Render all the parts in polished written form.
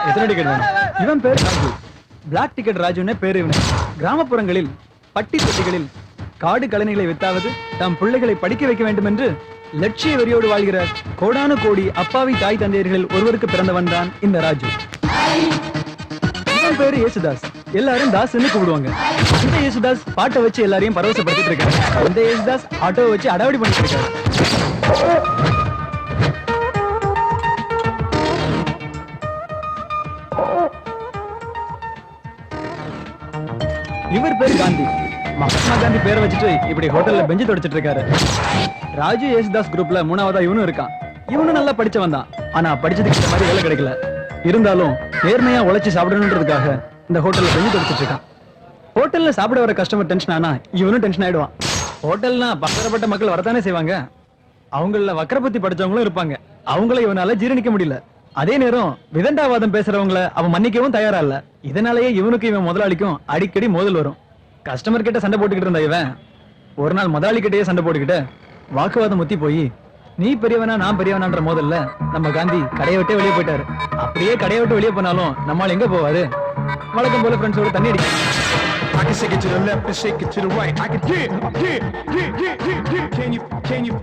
எத்தனை டிக்கெட் வேணும்? இவன் பேர் ராஜு. பிளாக் டிக்கெட் ராஜுன்னே பேரு இவனு. கிராமப்புறங்களில் பட்டி தொட்டிகளில் காடு கழனிகளை வித்தாவது தம் பிள்ளைகளை படிக்க வைக்க வேண்டும் என்று லட்சிய வெறியோடு வாழ்கிற கோடானு கோடி அப்பாவி தாய் தந்தையர்கள் ஒருவருக்கு பிறந்தவன் தான் இந்த ராஜு. இவன் பேரு யேசுதாஸ். எல்லாரும் தாஸ்ன்னு கூப்பிடுவாங்க. இந்த யேசுதாஸ் பாட்டை வச்சு எல்லாரையும் பரவசப்படுத்திட்டு இருக்காரு. இந்த யேசுதாஸ் ஆட்டோவை வச்சு அடாவடி பண்ணிட்டு இருக்காரு. இவர் பேர் காந்தி. மகாத்மா காந்தி பேரை வச்சுட்டு இப்படி ஹோட்டல்ல பெஞ்சு தொடச்சிட்டு இருக்காரு. ராஜு யேசுதாஸ் குரூப்ல மூணாவதா இவனும் இருக்கான். இவனும் நல்லா படிச்சவன் தான். ஆனா படிச்சதுக்கு இந்த மாதிரி வேலை கிடைக்கல. இருந்தாலும் நேர்மையா உழைச்சு சாப்பிடணுன்றதுக்காக இந்த ஹோட்டல்ல பெஞ்சு தொடச்சிட்டு இருக்கான். ஹோட்டல்ல சாப்பிட வர கஸ்டமர் டென்ஷன் ஆனா இவனும் டென்ஷன் ஆயிடுவான். ஹோட்டல்னா பலதரப்பட்ட மக்கள் வரத்தானே செய்வாங்க. அவங்கள வக்கரபுத்தி படிச்சவங்களும் இருப்பாங்க. அவங்கள இவனால ஜீரணிக்க முடியல. அதே நேரம் விதண்டாவாதம் பேசுறவங்கள அவன் மன்னிக்கவும் தயாரா இல்ல. இதனாலேயே இவனுக்கு இவன் முதலாளிக்கும் அடிக்கடி மோதல் வரும். கஸ்டமர் கிட்ட சண்டை போட்டுக்கிட்டு இருந்த இவன் ஒரு நாள் முதலாளி கிட்டயே சண்டை போட்டுக்கிட்டு வாக்குவாதம் முத்தி போய் நீ பெரியவனா நான் பெரியவனான்ற மோதல்ல நம்ம காந்தி கடையை விட்டே வெளியே போயிட்டாரு. அப்படியே கடையை விட்டு வெளியே போனாலும் நம்மால் எங்க போவாரு? வழக்கம் போல ஃப்ரெண்ட்ஸோட தண்ணி அடிக்க. I can shake it to the left and shake it to the right. I can Can you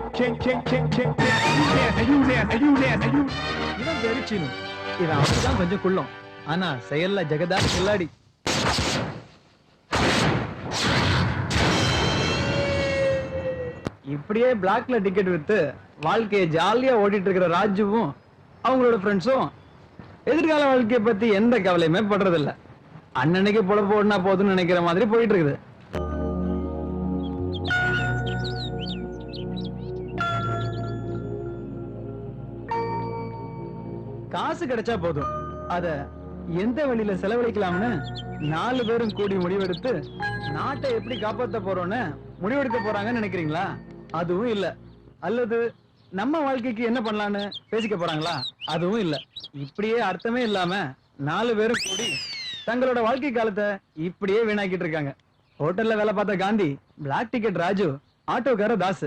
இவன் பேரு சீனு. இவன் அவர்தான் கொஞ்சம் குள்ளம். ஆனா செயல்ல ஜெகதா கில்லாடி. இப்படியே பிளாக்ல டிக்கெட் வித்து வாழ்க்கையை ஜாலியா ஓட்டிட்டு இருக்கிற ராஜுவும் அவங்களோட ஃப்ரெண்ட்ஸும் எதிர்கால வாழ்க்கையை பத்தி எந்த கவலையுமே படுறது இல்ல. அன்னன்னைக்கு பொழப்பு ஓடினா போதும்னு நினைக்கிற மாதிரி போயிட்டு இருக்குது. காசு கிடைச்சா போதும், அத எந்த வழியில செலவழிக்கலாம்னு 4 பேரும் கூடி முடிவெடுத்து நாட்டை எப்படி காப்பாத்த போறோம்னு முடிவெடுக்க போறாங்கன்னு நினைக்கிறீங்களா? அதுவும் இல்ல. அல்லது நம்ம வாழ்க்கைக்கு என்ன பண்ணலான்னு பேசிக்க போறாங்களா? அதுவும் இல்ல. இப்படியே அர்த்தமே இல்லாம 4 பேரும் கூடி தங்களோட வாழ்க்கை காலத்தை இப்படியே வீணாக்கிட்டு இருக்காங்க. ஹோட்டல்ல வேலை பார்த்த காந்தி, பிளாக் டிக்கெட் ராஜு, ஆட்டோக்கார தாஸ்,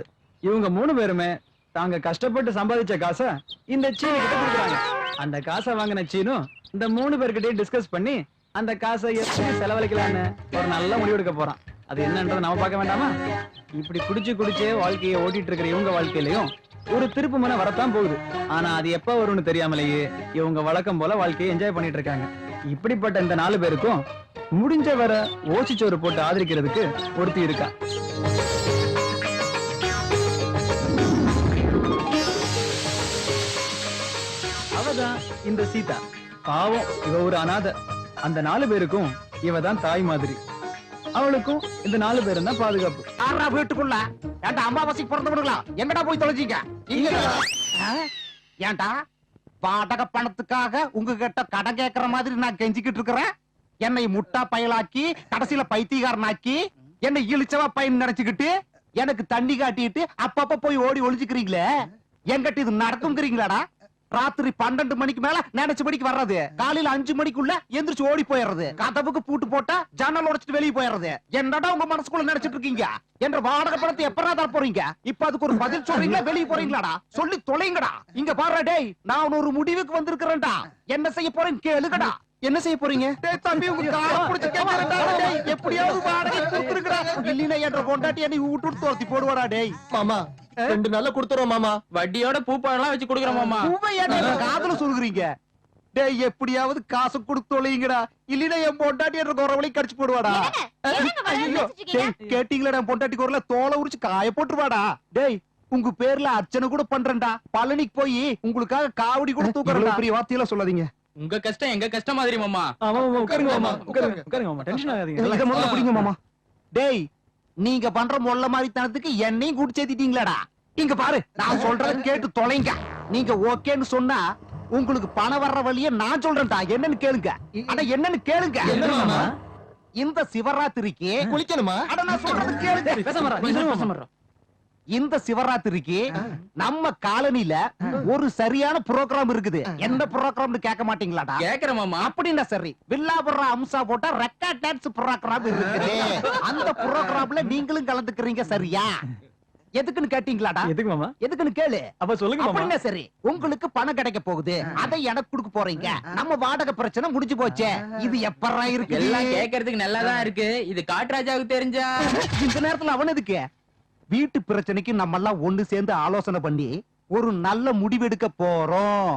இவங்க 3 பேருமே தாங்க கஷ்டப்பட்டு சம்பாதிச்ச காசை இந்த சீனு கிட்ட கொடுக்குறாங்க. அந்த காசை வாங்கின சீனு இந்த 3 பேர்கிட்டயே டிஸ்கஸ் பண்ணி அந்த காசை எப்படி செலவழிக்கலான்னு ஒரு நல்ல முடிவெடுக்க போறான். அது என்னன்றதை நம்ம பார்க்க வேண்டாமா? இப்படி குடிச்சே வாழ்க்கையை ஓட்டிட்டு இருக்கிற இவங்க வாழ்க்கையிலையும் ஒரு திருப்பு முனை வரத்தான் போகுது. ஆனா அது எப்ப வரும்னு தெரியாமலேயே இவங்க வழக்கம் போல வாழ்க்கையை என்ஜாய் பண்ணிட்டு இருக்காங்க. இப்படிப்பட்ட இந்த 4 பேருக்கும் முடிஞ்ச வர ஓசிச்சோறு போட்டு ஆதரிக்கிறதுக்கு ஒருத்தி இருக்கா. அவதான் இந்த சீதா. பாவம், இவ ஒரு அனாதை. அந்த 4 பேருக்கும் இவ தான் தாய் மாதிரி. அவளுக்கும் இந்த 4 பேரும் தான் பாதுகாப்பு. வீட்டுக்குள்ள ஏன்டா அம்மாவாசைக்கு பிறந்தவங்களா எங்கடா போய் தொலைச்சிங்க? ஏன்டா வாடகை பணத்துக்காக உங்ககிட்ட கடன் கேட்கற மாதிரி நான் கெஞ்சிக்கிட்டு இருக்கிறேன். என்னை முட்டா பயலாக்கி கடைசியில பைத்தியக்காரனாக்கி என்னை இழிச்சவா பையன் நினைச்சுக்கிட்டு எனக்கு தண்ணி காட்டிட்டு அப்பப்ப போய் ஓடி ஒளிஞ்சுக்கிறீங்களே, எங்கிட்ட இது நடக்குங்கிறீங்களாடா? ராத்திரி 12 மணிக்கு மேல நினைச்ச மணிக்கு வர்றது, காலையில 5 மணிக்குள்ள எந்திரிச்சு ஓடி போயிடுறது, கதவுக்கு பூட்டு போட்டா ஜன்னல் உடைச்சிட்டு வெளியே போயிடுறது. என்னடா உங்க மனசுக்குள்ள நினைச்சிட்டு இருக்கீங்க? என்ற வாடகை பணத்தை எப்படா தர போறீங்க? இப்ப அதுக்கு ஒரு பதில் சொல்றீங்களா? வெளியே போறீங்களாடா? சொல்லி தொலைங்கடா. இங்க பாரு டேய், நான் ஒரு முடிவுக்கு வந்திருக்கிறேன்டா. என்ன செய்ய போறேன்னு கேளுங்கடா. என்ன செய்ய போறீங்க? டேய் தம்பி, உங்க காலை பிடிச்சு கேக்குறேன்டா. டேய் எப்படியாவது வாடகை கொடுத்துருங்கடா. இல்லைன்னா என்ற பொண்டாட்டி என்னை விட்டுட்டு துரத்தி போடுவாடா. டேய் மாமா 2 நாள்ல கொடுத்துறோம் மாமா. வட்டியோட பூப்பாலாம் வச்சு கொடுக்குறோம் மாமா. காதுல சொல்றீங்க? டேய் எப்படியாவது காசு கொடுத்து தொலைங்கடா. இல்லைன்னா என் பொண்டாட்டி என்ற குரவழி கடிச்சு போடுவாடா. கேட்டீங்களா? என் பொண்டாட்டி குரல தோலை உரிச்சு காய போட்டுருவாடா. டேய் உங்க பேர்ல அர்ச்சனை கூட பண்றேன்டா. பழனிக்கு போய் உங்களுக்காக காவடி கூட தூக்குறேன். பெரிய வார்த்தையெல்லாம் சொல்லாதீங்க. உங்க கஷ்டம் எங்க கஷ்டம் மாதிரி மாமா. உட்காருங்க மாமா, உட்காருங்க மாமா, டென்ஷன் ஆகாதீங்க. இத முதல்ல புடிங்க மாமா. டேய் நீங்க பண்ற மொள்ள மாதிரி தனத்துக்கு என்னையும் கூட்டி சேர்த்திட்டீங்களாடா. இங்க பாரு, நான் சொல்றத கேட்டு தொலைங்க. நீங்க ஓகேன்னு சொன்னா உங்களுக்கு பணம் வர்ற வழியை நான் சொல்றேன்டா. என்னன்னு கேளுங்க. அட என்னன்னு கேளுங்க. இந்த சிவராத்திரிக்கு குளிக்கணுமா? அட நான் சொல்றது கேளுங்க. இந்த சிவராத்திரிக்கு நம்ம காலனில ஒரு சரியான புரோகிராம் இருக்குது. என்ன புரோகிராம்னு கேட்க மாட்டீங்களாடா? கேக்குறேன் மாமா. அப்படின்னா சரி, வில்லாபுர அம்சா போட்டா ரெக்கார்ட் டான்ஸ் புரோகிராம் இருக்குது. அந்த புரோகிராம்ல நீங்களும் கலந்துக்கிறீங்க சரியா? எதுக்குன்னு கேட்டீங்களாடா? எதுக்கு மாமா? எதுக்குன்னு கேளு. அப்ப சொல்லுங்க மாமா. அப்படின்னா சரி, உங்களுக்கு பணம் கிடைக்க போகுது, அதை எனக்கு கொடுக்க போறீங்க. நம்ம வாடகை பிரச்சனை முடிஞ்சு போச்சே. இது எப்பறா இருக்கு? எல்லாம் கேக்குறதுக்கு நல்லாதான் இருக்கு. இது காட்டுராஜாவுக்கு தெரிஞ்சா இந்த நேரத்துல அவன் எதுக்கு? வீட்டு பிரச்சனைக்கு நம்ம எல்லாம் ஒண்ணு சேர்ந்து ஆலோசனை பண்ணி ஒரு நல்ல முடிவெடுக்க போறோம்.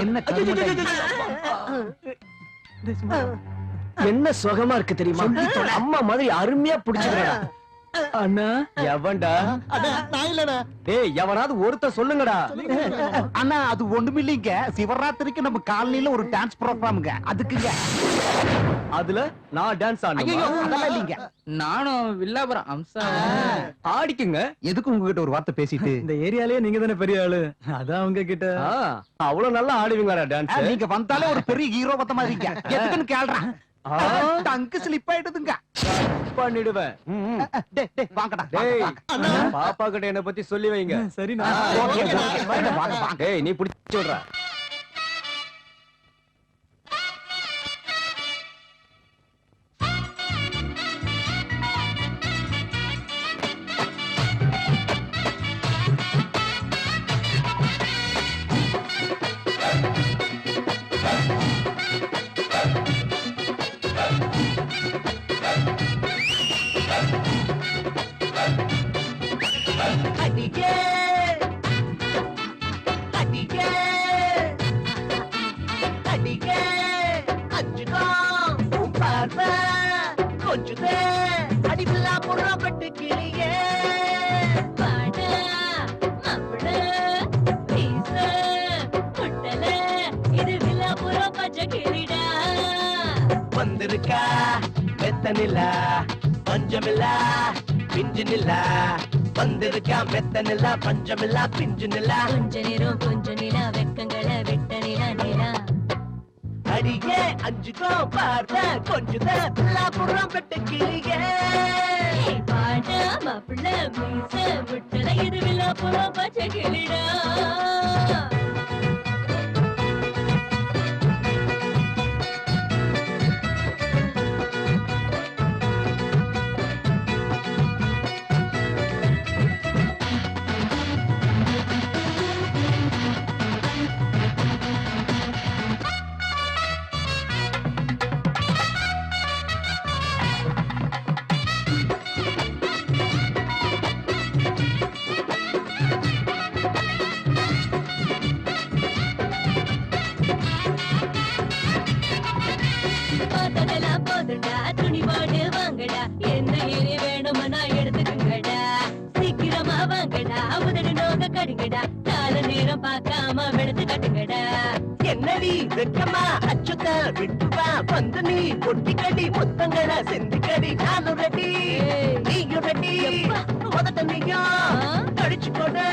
என்ன கருமண்டை? என்ன சுகமா இருக்கு தெரியுமா? அம்மா மாதிரி அருமையா புடிச்சுக்கிறா. அண்ணா எவன்டா? நான் இல்லடா. டேய் எவனாவது ஒருத்த சொல்லுங்கடா. அண்ணா அது ஒண்ணுமில்லைங்க. சிவராத்திரிக்கு நம்ம காலனில ஒரு டான்ஸ் ப்ரோகிராமுங்க, அதுக்குங்க. அதுல நான் டான்ஸ் ஐயோ ஆடணும். அதெல்லாம் இல்லைங்க. நானும் வில்லாபுரம் அம்சா ஆடிக்குங்க. எதுக்கு உங்ககிட்ட ஒரு வார்த்தை பேசிட்டு? இந்த ஏரியாலயே நீங்க தானே பெரிய ஆளு, அதான் உங்க கிட்ட. அவ்வளவு நல்லா ஆடுவீங்களா டான்ஸ்? நீங்க வந்தாலே ஒரு பெரிய ஹீரோ பத்த மாதிரிங்க. எதுக்குன்னு கேள்றான். டங்கு ஸ்லிப் ஆயிடுதுங்க. பண்ணிடுவேன். டேய் வாங்கடா. டேய் பாப்பா கிட்ட என்ன பத்தி சொல்லி வைங்க. சரிண்ணா. Okay, okay. வாங்க, வாங்க. டேய் நீ புடிச்சு விடுற. அடியே அடியே அடியே அஞ்சுதான் உன் பார்வை கொஞ்சுதே அடிவில்லா புறப்பட்டு கிளியே பாட மாப்பிள பீச குட்டல இது வில்லாபுரம் பச்சை கிளிடா வந்திருக்கா மெத்தனில்லா பஞ்சமில்லா பிஞ்சு நில்லா வந்திருக்கா மெத்தனில்லா பஞ்சமில்லா பிஞ்சு நில்லா கொஞ்ச நிலா வெக்கங்களை வெட்ட நிலா நிலா அடியே அஞ்சுக்கோ பார்த்த கொஞ்சுதே வில்லா புறப்பட்டு கிளியே பாட மாப்பிள பீச குட்டல இது வில்லாபுரம் பச்சை கிளிடா பார்த்ததெல்லாம் போதுண்டா, துணி போட்டு வாங்கடா, என்ன ஏறி வேணுமனா எடுத்துக்குங்கடா, சீக்கிரமா வாங்கடா, உதடு நோக்க கடுங்கடா, கால நேரம் பார்க்காம வெளுத்து கட்டுங்கடா. என்னடி வெக்கமா அச்சுத்த விட்டுவா வந்து நீ பொட்டி கடி முத்தங்கள செந்து கடி நானும் ரெடி நீயும் ரெடி உதட்ட நீயும் கடிச்சு கொடு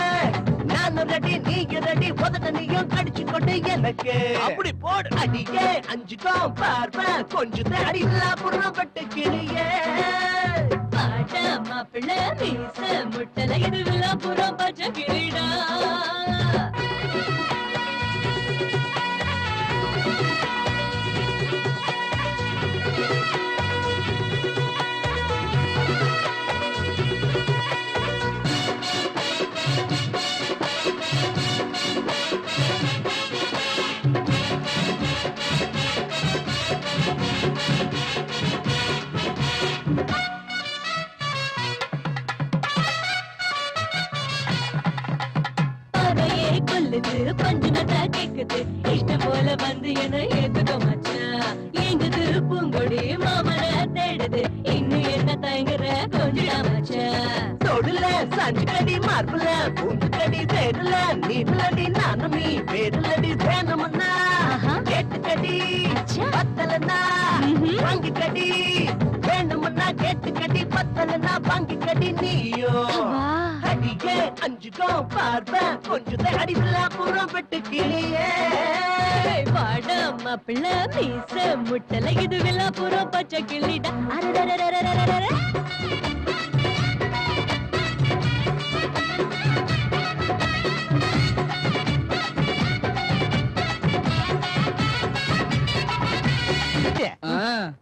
நானும் ரெடி நீயும் ரெடி உதட்ட நீயும் கடிச்சு கொடு எனக்கு அப்படி போடு அடியே அஞ்சுக்கோ பார்வை கொஞ்சம் அடி இல்லா புறப்பட்டு கிளியே பாட மாப்பிள்ள மீச முட்டல இது வில்லாபுரம் பச்சை கிளிடா பார்வையே கொல்லுது பஞ்சுனதா கேக்குது இஷ்டம் போல வந்து என்ன ஏத்துக்க மச்சான் எங்குது பூங்கொடி மாமன தேடுது இன்னும் என்ன தயங்குற கொஞ்சம் மச்சான் தொடுல சஞ்சு கடி மார்புல பூந்து கடி தேடுல நீடுலடி நானும் நீ வேடுலடி வேணும்னா கேட்டு கடி பத்தலனா வாங்கி கடி வேணும்னா கேட்டு கடி பத்தலனா வாங்கி கடி நீயோ அடியே அஞ்சுக்கோ பார்வை கொஞ்சம் அடிவில்லா புறம் பெட்டு கிளியே பாட மாப்பிள்ள மீச முட்டல இது வில்லாபுரம் பச்சை கிளிடா அரரரரரரரர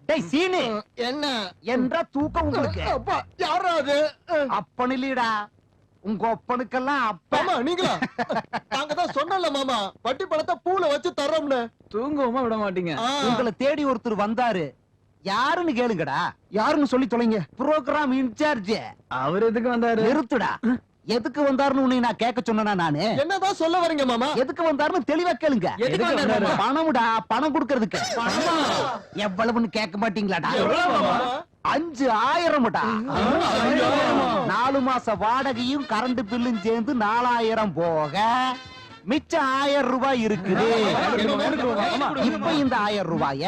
டேய் டேய் சீனு என்ன என்ற தூக்கம் உங்களுக்கு அப்பா யாரா அது அப்பன் இல்லடா உங்க ஒப்பனுக்கெல்லாம் அப்ப மாமா நீங்களா நாங்க தான் சொன்னல மாமா பட்டி பழத்தை பூல வச்சு தர்றோம்னு தூங்கவுமா விட மாட்டீங்க உங்களை தேடி ஒருத்தர் வந்தாரு யாருன்னு கேளுங்கடா யாருன்னு சொல்லி தொலைங்க புரோகிராம் இன்சார்ஜ் அவர் எதுக்கு வந்தாரு நிறுத்துடா எதுக்கு வந்தாருன்னு உன்னை நான் கேட்க சொன்னா நானு என்னதான் சொல்ல வரீங்க மாமா எதுக்கு வந்தாருன்னு தெளிவா கேளுங்க எதுக்கு வந்தாரு? பணம்டா பணம் கொடுக்கறதுக்கு எவ்வளவுன்னு கேட்க மாட்டீங்களாடா 5000 4 மாச வாடகையும் கரண்ட் பில்லும் சேர்ந்து 4000 போக மிச்சம் 1000 ரூபாய் இருக்குது இப்ப இந்த 1000 ரூபாய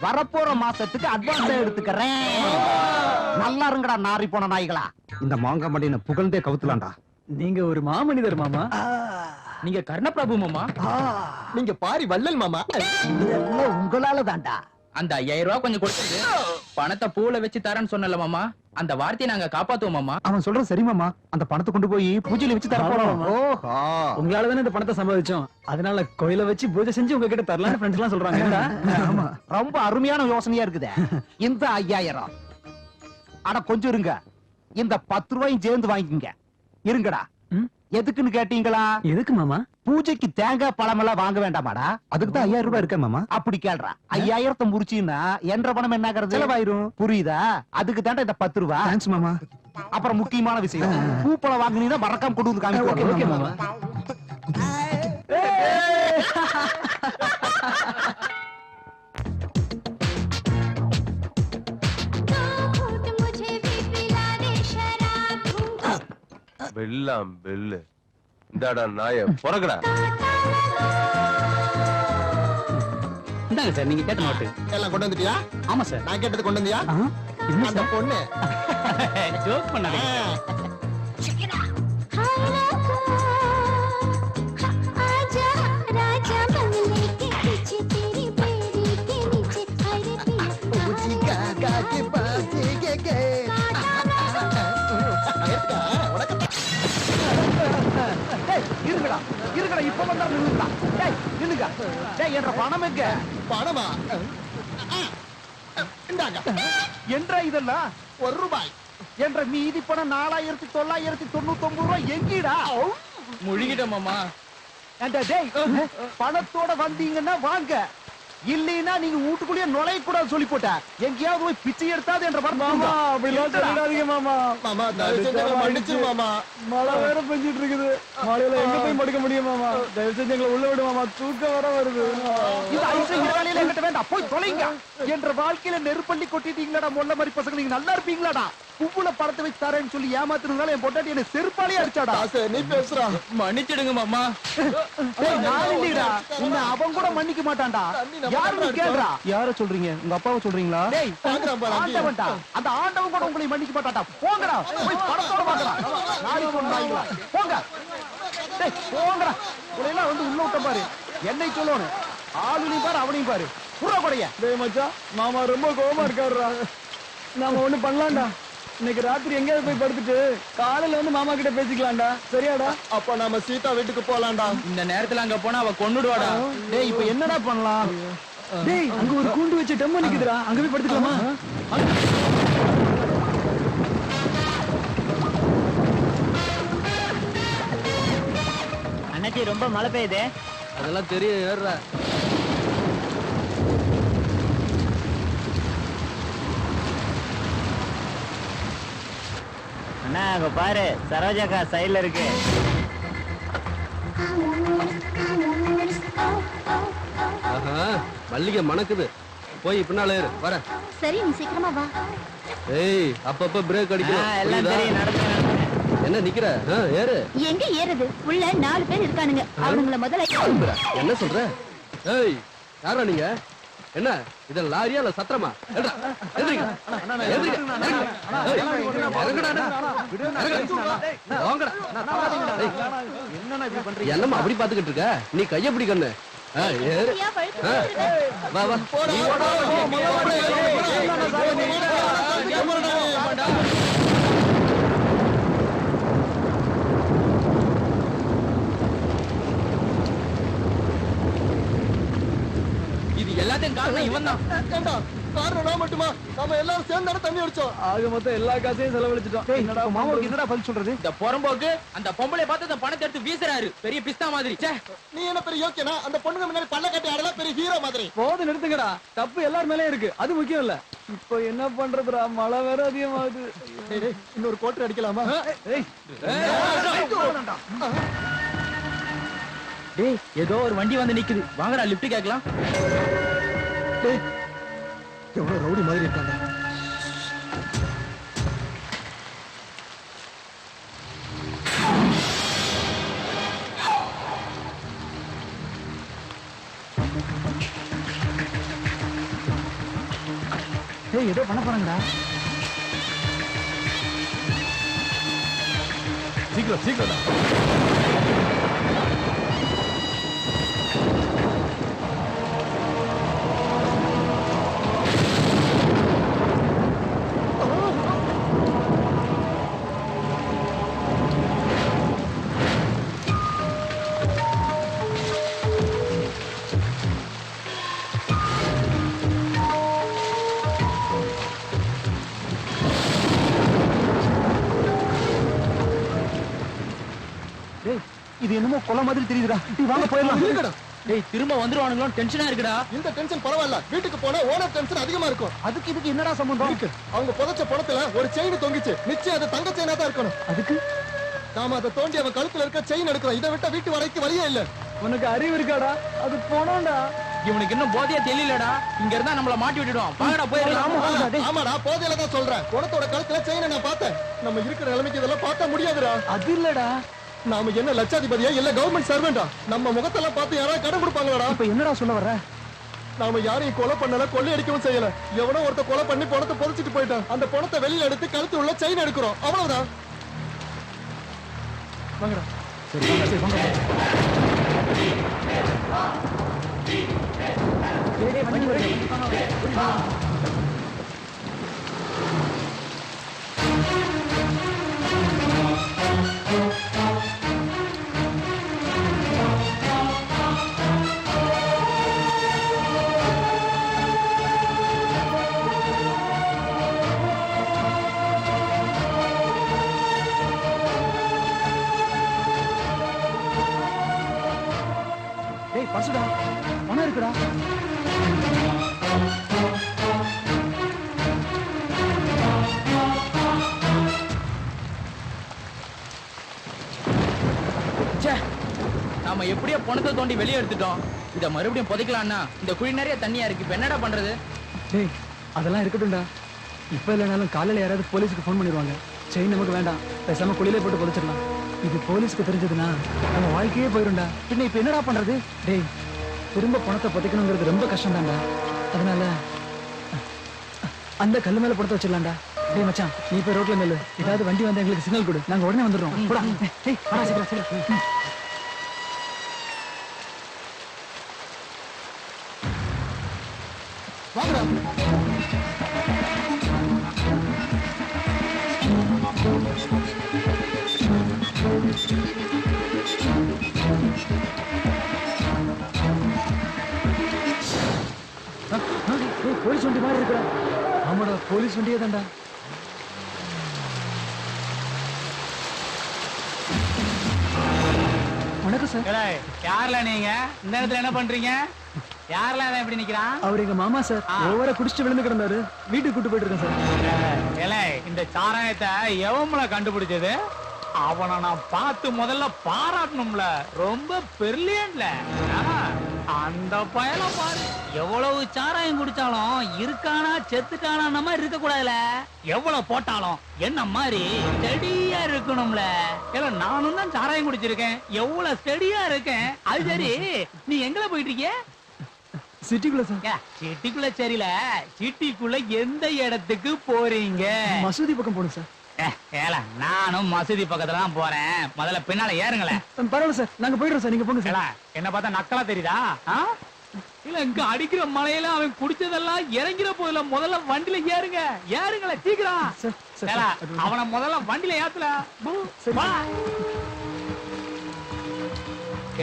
வரப்போற மாசத்துக்கு அட்வான்ஸ் எடுத்துக்கிறேன் நல்லா இருங்கடா நாரி போன நாய்களா இந்த மாங்க மண்டின புகழ்ந்தே கவுத்துலாம்டா நீங்க ஒரு மாமனிதர் மாமா நீங்க கர்ணபிரபு மாமா நீங்க பாரி வள்ளல் மாமா இதெல்லாம் உங்களால தான்டா அந்த 5000 ரூபாய் கொஞ்சம் கொடுத்துட்டு பணத்தை பூல வச்சு தரேன்னு சொன்னல மாமா அந்த வார்த்தையை நாங்க காப்பாத்துவோம் மாமா அவன் சொல்ற சரி மாமா அந்த பணத்தை கொண்டு போய் பூஜையில வச்சு தர போறோம் ஓஹோ உங்களால தானே இந்த பணத்தை சம்பாதிச்சோம் அதனால கோயில வச்சு பூஜை செஞ்சு உங்ககிட்ட தரலாம்னு ஃப்ரெண்ட்ஸ் எல்லாம் சொல்றாங்க என்னடா? ஆமா ரொம்ப அருமையான யோசனையா இருக்குதே இந்த 5000 அட கொஞ்சம் இருங்க இந்த 10 ரூபாயும் சேர்ந்து வாங்கிக்கங்க இருங்கடா ம்? எதுக்குன்னு கேட்டீங்களா எதுக்கு மாமா பூஜைக்கு தேங்காய் பழம் எல்லாம் வாங்க வேண்டாமாடா அதுக்கு தான் 5000 ரூபாய் இருக்க மாமா அப்படி கேள்றா 5000 முடிச்சீன்னா என்ற பணம் என்ன ஆகிறது செலவாயிரும் புரியுதா அதுக்கு தாண்டா இந்த 10 ரூபாய் தேங்க்ஸ் மாமா அப்புறம் முக்கியமான விஷயம் பூப்பழம் வாங்குனீங்கன்னா மறக்காம கொண்டு வந்து காமிக்க ஓகே மாமா வெல்லாம் வெல்லு இந்தாடா நாய பொறக்கடா இந்தாங்க சார் நீங்க கேட்ட நோட்டு எல்லாம் கொண்டு வந்துட்டியா ஆமா சார் நான் கேட்டது கொண்டு வந்தியா அந்த பொண்ணு ஜோக் பண்ணாதீங்க आजा राजा बंगले के पीछे तेरी बेड़ी के नीचे अरे இருங்கடா இருங்கடா இப்ப வந்தா நின்னுடா டேய் நில்லுங்க டேய் என்ற பணம் எங்க பணமா இந்தாங்க என்றா இதெல்லாம் ₹1 என்ற மீதி பணம் 4999 ரூபாய் எங்கீடா முழுகிட்ட மாமா ஏண்டா டேய் பணத்தோட வந்தீங்கன்னா வாங்க இல்லைன்னா நீங்க வீட்டுக்குள்ளேயே நுழைய கூடாது சொல்லி போட்ட எங்கேயாவது போய் பிச்சை எடுத்தாது என்ற மாமா அப்படிலாம் சொல்லிடாதீங்க மாமா மாமா தயவு செஞ்சு எங்களை மன்னிச்சு மாமா மழை வேற பெஞ்சிட்டு இருக்குது மழையில எங்க போய் படுக்க முடியும் மாமா தயவு செஞ்சு எங்களை உள்ள விடு மாமா தூக்கம் வர வருது இது ஐசு இதாலியில என்கிட்ட வேண்டாம் போய் தொலைங்க என்ற வாழ்க்கையில நெருப்பள்ளி கொட்டிட்டீங்களாடா மொல்ல மாதிரி பசங்க நீங்க நல்லா இருப்பீங்களாடா புவ்வுல படத்தை வச்சு தரேன்னு சொல்லி ஏமாத்துறதுனால என் பொட்டாட்டி என்ன செருப்பாலே அடிச்சாடா நீ பேசுறா மன்னிச்சிடுங்க மாமா டேய் நான் இல்லடா உன்னை அவன் கூட மன்னிக்க மாட்டான்டா யாரு கேக்குறா யார சொல்றீங்க உங்க அப்பாவை சொல்றீங்களா டேய் ஆண்டவன்டா அந்த ஆண்டவன் கூட உங்களை மன்னிக்க மாட்டான்டா போங்கடா போய் படத்தோட வாங்கடா நாளை சொன்னாங்களா போங்க டேய் போங்கடா உங்களெல்லாம் வந்து உள்ள விட்ட பாரு என்னை சொல்லணும் ஆளுனையும் பாரு அவனையும் பாரு புறா கொடைய டேய் மச்சான் மாமா ரொம்ப கோவமா இருக்காருடா நாம ஒண்ணு பண்ணலாம்டா இன்னைக்கு ராத்திரி எங்கேயாவது போய் படுத்துட்டு காலையில வந்து மாமா கிட்ட பேசிக்கலாம்டா சரியாடா அப்ப நாம சீதா வீட்டுக்கு போலாம்டா இந்த நேரத்துல அங்க போனா அவ கொன்னுடுவாடா டேய் இப்போ என்னடா பண்ணலாம் டேய் அங்க ஒரு கூண்டு வச்சு டெம்மோ நிக்குதுடா அங்க போய் படுத்துக்கலாமா அண்ணாச்சி ரொம்ப மழை பெய்யுது அதெல்லாம் தெரிய ஏறுற அண்ணா அங்க பாரு சரோஜாக்கா சைடுல இருக்கு மல்லிகை மணக்குது போய் பின்னால ஏறு வர சரி நீ சீக்கிரமா வா ஏய் அப்பப்ப பிரேக் அடிக்கணும் எல்லாம் புரியுதா? தெரியும் நடந்து என்ன நிக்கிற ஏறு எங்க ஏறது உள்ள 4 பேர் இருக்கானுங்க அவனுங்கள முதல்ல கிளம்புற. என்ன சொல்ற ஏய் யாரா நீங்க என்ன இது லாரியா இல்ல சத்திரமா ஏறுடா, எந்திரிங்க. எந்திரிங்க. ஏய், இறங்குடா, இறங்குடா. வாங்கடா. ஏய், என்னம்மா அப்படி பாத்துக்கிட்டு இருக்க நீ கைய பிடிக்கண்ணு ஏறு வா வா நீ ஓடா. இது எல்லாத்தையும் காரணம் இவன் தான் காரணம் நான் மட்டுமா? நாம எல்லாரும் சேர்ந்தானே தண்ணி அடிச்சோம். ஆக மொத்தம் எல்லா காசையும் செலவழிச்சிட்டோம். என்னடா மாமாவுக்கு என்னடா பதில் சொல்றது? இந்த புறம்போக்கு அந்த பொம்பளை பார்த்து அந்த பணத்தை எடுத்து வீசுறாரு பெரிய பிஸ்தா மாதிரி. ச்சே. நீ என்ன பெரிய யோக்கியனா? அந்த பொண்ணுங்க முன்னாடி பல்ல கட்டி ஆடலாம் பெரிய ஹீரோ மாதிரி. போது நிறுத்துங்கடா. தப்பு எல்லார் மேலயும் இருக்கு. அது முக்கியம் இல்ல. இப்போ என்ன பண்றதுடா? மழை வேற அதிகமாகுது. இன்னொரு கோட்டர் அடிக்கலாமா? டேய் ஏதோ ஒரு வண்டி வந்து நிக்குது. வாங்கடா லிஃப்ட் கேட்கலாம். எவ்வளவு ரவுடி மாதிரி இருக்காங்க. ஏதோ பண்ண போறாங்கடா. சீக்கிரம் சீக்கிரம். இது என்னமோ கொலை மாதிரி தெரியுதுடா. நீ வாங்க போயிடலாம். டேய் திரும்ப வந்துருவானுங்களோ டென்ஷனா இருக்குடா. இந்த டென்ஷன் பரவாயில்ல. வீட்டுக்கு போனா ஓனர் டென்ஷன் அதிகமா இருக்கும். அதுக்கு இதுக்கு என்னடா சம்பந்தம்? அவங்க புதைச்ச பணத்துல ஒரு செயின் தொங்கிச்சு. நிச்சயம் அது தங்க செயினா தான் இருக்கணும். அதுக்கு நாம அதை தோண்டி அவன் கழுத்துல இருக்க செயின் எடுக்கிறோம். இதை விட்ட வீட்டு வரைக்கும் வழியே இல்ல. உனக்கு அறிவு இருக்காடா? அது போனோம்டா. இவனுக்கு இன்னும் போதையா தெரியலடா. இங்க இருந்தா நம்மள மாட்டி விட்டுடுவான். வாங்கடா போயிடலாம். ஆமாடா போதையில தான் சொல்றேன். குணத்தோட கழுத்துல செயினை நான் பார்த்தேன். நம்ம இருக்கிற நிலைமைக்கு இதெல்லாம் பார்க்க முடியாதுடா. அது இல்லடா. நாம என்ன லட்சாதிபதியா இல்ல கவர்மெண்ட் சர்வெண்டா? நம்ம முகத்தெல்லாம் பார்த்து யாராவது கடன் கொடுப்பாங்களாடா? இப்ப என்னடா சொல்ல வர்ற? நாம யாரையும் கொலை பண்ணல, கொள்ளையடிக்கவும் செய்யல. எவனோ ஒருத்த கொலை பண்ணி பணத்தை புதைச்சிட்டு போயிட்டான். அந்த பணத்தை வெளியில எடுத்து கழுத்து உள்ள செயின் எடுக்கிறோம். அவ்வளவுதான். வாங்கடா. சரி வாங்க. டேய் பர்சுடா. பணம் இருக்குடா. நாம எப்படியோ பணத்தை தோண்டி வெளியே எடுத்துட்டோம். இத மறுபடியும் புதைக்கலாம்னா இந்த குழி நிறைய தண்ணியா இருக்கு. இப்ப என்னடா பண்றது? டேய் அதெல்லாம் இருக்கட்டும்டா. இப்ப இல்லைனாலும் காலையில யாராவது போலீஸுக்கு ஃபோன் பண்ணிடுவாங்க. செயின் நமக்கு வேண்டாம். பேசாம குழியிலே போட்டு புதைச்சிடலாம். இது போலீஸ்க்கு தெரிஞ்சதுன்னா நம்ம வாழ்க்கையே போயிரும்டா. பின்ன இப்ப என்னடா பண்றது? டேய் திரும்ப பணத்தை புதைக்கணுங்கிறது ரொம்ப கஷ்டம் தான்டா. அதனால அந்த கல்லு மேல பணத்தை வச்சிடலாம்டா. டேய் மச்சான் நீ போய் ரோட்ல நில்லு. ஏதாவது வண்டி வந்து எங்களுக்கு சிக்னல் கொடு. நாங்க உடனே வந்துடுறோம். போடா. டேய் வாடா சீக்கிரம். வாங்கடா. போலீஸ் வண்டி மாதிரி இருக்கிறா. ஆமாடா போலீஸ் வண்டியே தான்டா. வணக்கம் சார். யார்ல நீங்க இந்த இடத்துல என்ன பண்றீங்க? யார்ல எப்படி நிக்கிறான்? அவர் எங்க மாமா சார். ஓவரா குடிச்சிட்டு விழுந்து கிடந்தாரு. வீட்டுக்கு கூட்டு போயிட்டு இருக்கேன் சார். இந்த சாராயத்தை எவன்ல கண்டுபிடிச்சது? அவனை நான் பார்த்து முதல்ல பாராட்டணும்ல. ரொம்ப பெர்லியன்ட்ல. அந்த பயல பாரு. எவ்வளவு சாராயம் குடிச்சாலும் இருக்கானா செத்துக்கானா நம்ம இருக்க கூடாதுல. எவ்வளவு போட்டாலும் என்ன மாதிரி ஸ்டெடியா இருக்கணும்ல. ஏன்னா நானும் தான் சாராயம் குடிச்சிருக்கேன். எவ்வளவு ஸ்டெடியா இருக்கேன். அது சரி நீ எங்கல போயிட்டு இருக்கிய? சிட்டிக்குள்ள சார். சிட்டிக்குள்ள சரியில்ல. சிட்டிக்குள்ள எந்த இடத்துக்கு போறீங்க? மசூதி பக்கம் போகணும் சார். நானும் மசூதி பக்கத்துல தான் போறேன். முதல்ல பின்னால ஏறுங்களேன். பரவாயில்ல சார் நாங்க போயிடுறோம் சார். நீங்க போங்க சார். என்ன பார்த்தா நக்கலா தெரியுதா? இல்ல இங்க அடிக்கிற மலையில அவன் குடிச்சதெல்லாம் இறங்கிற போதுல முதல்ல வண்டியில ஏறுங்க. ஏறுங்களே சீக்கிரம். அவனை முதல்ல வண்டியில ஏத்துல.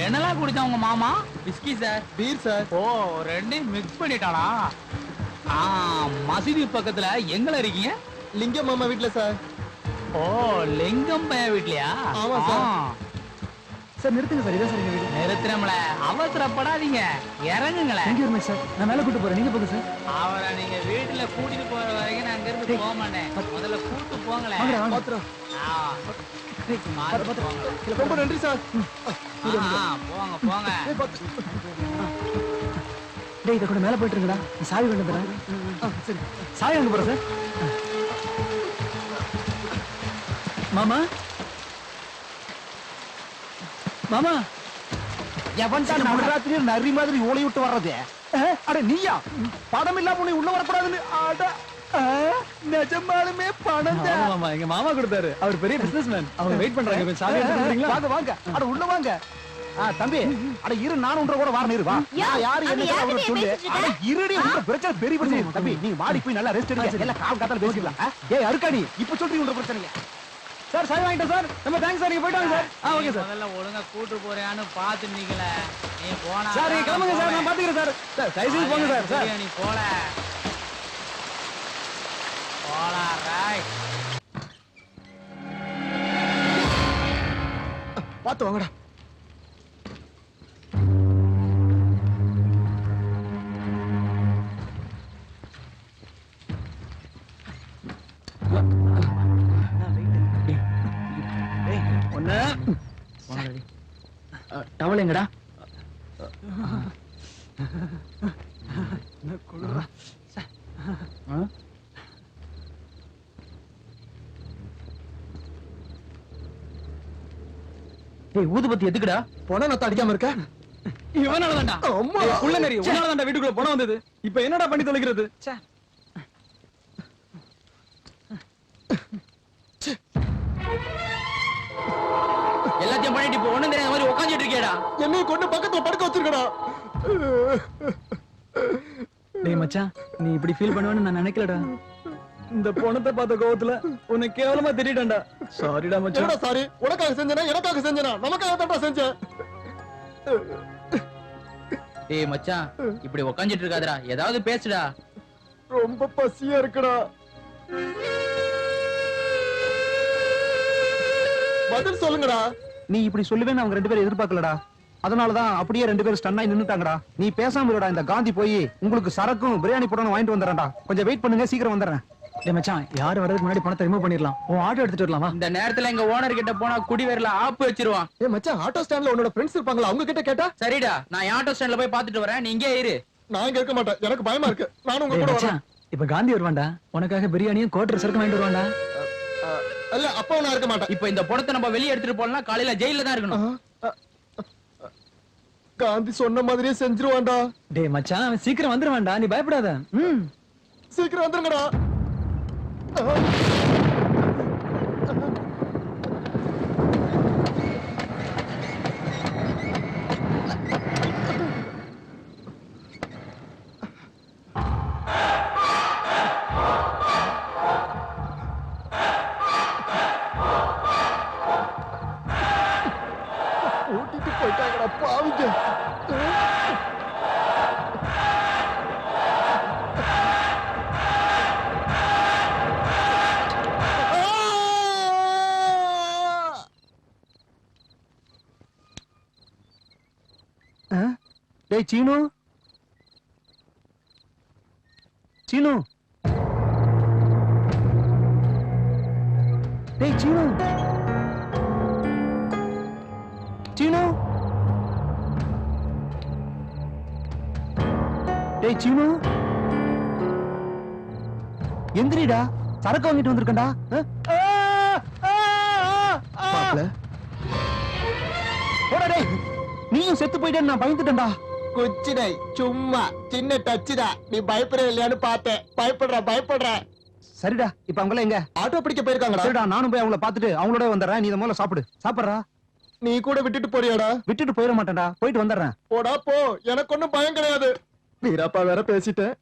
என்னெல்லாம் குடிச்சா உங்க மாமா? Whisky sir. Beer sir. ஓ ரெண்டையும் மிக்ஸ் பண்ணிட்டானா? மசூதி பக்கத்துல எங்கல இருக்கீங்க? லிங்கம் மாமா வீட்ல சார். ஓ, லிங்கம் பையன் வீட்லயா? ஆமா சார். சார் நிறுத்துங்க சார், இதான் சார் எங்க வீடு. நிறுத்துறோம்ல, அவசரப்படாதீங்க, இறங்குங்களேன். Thank you very much sir. நான் மேல கூட்டு போறேன், நீங்க போங்க சார். அவரை நீங்க வீட்டுல கூட்டிட்டு போற வரைக்கும் நான் அங்க இருந்து போக மாட்டேன். முதல்ல கூட்டு போங்களேன். வாங்கடா, வாங்க. பாத்துறோம். ரொம்ப நன்றி சார். போங்க போங்க. டேய், இத கூட மேல போயிட்டு இருக்கடா. சாவி கொண்டு வரேன். சரி. சாவி வாங்க போறேன் சார். மாமா மாமா, எவன் தான் நடுராத்திரியில் நரி மாதிரி ஓலை விட்டு வர்றது? அட நீயா? பணம் இல்லாம உன்னை உள்ள வரக்கூடாதுன்னு. அட நிஜமாலுமே பணம் ஆமா மாமா, எங்க மாமா கொடுத்தாரு. அவர் பெரிய பிசினஸ்மேன். அவங்க வெயிட் பண்றாங்க. கொஞ்சம் சாவி எடுத்து கொடுறீங்களா? வாங்க வாங்க. அட உள்ள வாங்க. தம்பி, அட இரு, நானும் உன்ற கூட வாரணும். இரு வா. நான் யாரு என்ன அவரு சொல்லு. அட இருடி, உங்க பிரச்சனை பெரிய பிரச்சனை. தம்பி, நீ மாடி போய் நல்லா ரெஸ்ட் எடுங்க. எல்லாம் கால் காத்தால பேசிக்கலாம். ஏய் அருக்காணி, இப்ப சொல்றீங்க உங்க பிரச்சனைங்க. சார் சாவி வாங்கிட்டேன் சார். நம்ம தேங்க்ஸ் சார். நீங்க போயிட்டு வாங்க சார். Okay sir. முதல்ல ஒழுங்கா கூட்டு போறியான்னு பாத்து நீங்களே. நீ போனா சார் நீங்க கிளம்புங்க சார், நான் பாத்துக்கிறேன் சார். சார் தயவு போங்க சார். சார் நீ போல ரைட். பாத்து வாங்கடா. டவல் எங்கடா? ஊதுபத்தி எதுக்குடா? பொண நத்த அடிக்காம இருக்க? இவனாலதான்டா. அம்மா உள்ள நரி, உன்னாலதான்டா வீட்டுக்குள்ள பொண வந்தது. இப்போ என்னடா பண்ணி தொலைக்கிறது? எல்லாத்தையும் பண்ணிட்டு இப்போ ஒண்ணும் தெரியாத மாதிரி உட்காந்துட்டு இருக்கேடா. என்னைய கொண்டு பக்கத்துல படுக்க வச்சிருக்கடா. டேய் மச்சான், நீ இப்படி ஃபீல் பண்ணுவேன்னு நான் நினைக்கலடா. இந்த பொணத்தை பார்த்த கோவத்துல உன்னை கேவலமா திட்டிட்டேன்டா. சாரிடா மச்சான். சாரி. உனக்காக செஞ்சேனா எனக்காக செஞ்சேனா? நமக்காக தான் செஞ்சேன். டேய் மச்சான், இப்படி உட்காந்துட்டு இருக்காதடா, ஏதாவது பேசுடா. ரொம்ப பசியா இருக்குடா. பதில் சொல்லுங்கடா. நீ இப்படி சொல்லுவேன்னு அவங்க 2 பேரும் எதிர்பார்க்கலடா. அதனாலதான் அப்படியே 2 பேரும் ஸ்டன் ஆகி நின்னுட்டாங்கடா. நீ பேசாம இருடா. இந்த காந்தி போய் உங்களுக்கு சரக்கும் பிரியாணி போடணும் வாங்கிட்டு வந்துடுறேன்டா. கொஞ்சம் வெயிட் பண்ணுங்க, சீக்கிரம் வந்துடுறேன். டேய் மச்சான், யார் வரதுக்கு முன்னாடி பணத்தை ரிமூவ் பண்ணிரலாம். உன் ஆட்டோ எடுத்துட்டு வரலாமா? இந்த நேரத்துல எங்க ஓனர் கிட்ட போனா குடிவேர்ல ஆப்பு வச்சிருவான். ஏய் மச்சான், ஆட்டோ ஸ்டாண்ட்ல உன்னோட ஃப்ரெண்ட்ஸ் இருப்பாங்களா? அவங்க கிட்ட கேட்டா? சரிடா, நான் ஆட்டோ ஸ்டாண்ட்ல போய் பாத்துட்டு வரேன், நீ இங்கே இரு. நான் இங்க இருக்க மாட்டேன், எனக்கு பயமா இருக்கு. நானும் உங்க கூட வரேன். இப்ப காந்தி வருவான்டா, உனக்காக பிரியாணியும் கோட்டர் சரக்கு வாங்கிட்டு வருவான்டா. இல்ல அப்போ நான் இருக்க மாட்டேன். இப்போ இந்த பணத்தை நம்ம வெளிய எடுத்துட்டு போனா காலையில ஜெயில்ல தான் இருக்கணும். காந்தி சொன்ன மாதிரியே செஞ்சிருவான்டா. டேய் மச்சான், அவன் சீக்கிரம் வந்துருவான்டா, நீ பயப்படாத. சீக்கிரம் வந்துருங்கடா. ஓட்டிட்டு போயிட்டாங்கடா பாவிங்க. டேய் சீனு, சீனு, டேய் சீனு, சீனு, டேய் சீனு, எந்திரிடா, சரக்கு வாங்கிட்டு வந்திருக்கேன்டா. போடா டேய், நீயும் செத்து போயிட்டேன்னு நான் பயந்துட்டேன்டா. குச்சிடை சும்மா சின்ன டச்சுடா. நீ பயப்பட இல்லையான்னு பார்த்தேன். பயப்படுற. சரிடா, இப்ப அவங்கள எங்க? ஆட்டோ பிடிக்க போயிருக்காங்கடா. சரிடா, நானும் போய் அவங்கள பாத்துட்டு அவங்களோட வந்துடுறேன். நீ இத முதல்ல சாப்பிடுறா. நீ கூட விட்டுட்டு போறியாடா? விட்டுட்டு போயிட மாட்டேன்டா, போயிட்டு வந்துடுறேன். போடா போ, எனக்கு ஒண்ணும் பயம் கிடையாது. வீராப்பா வேற பேசிட்டேன்.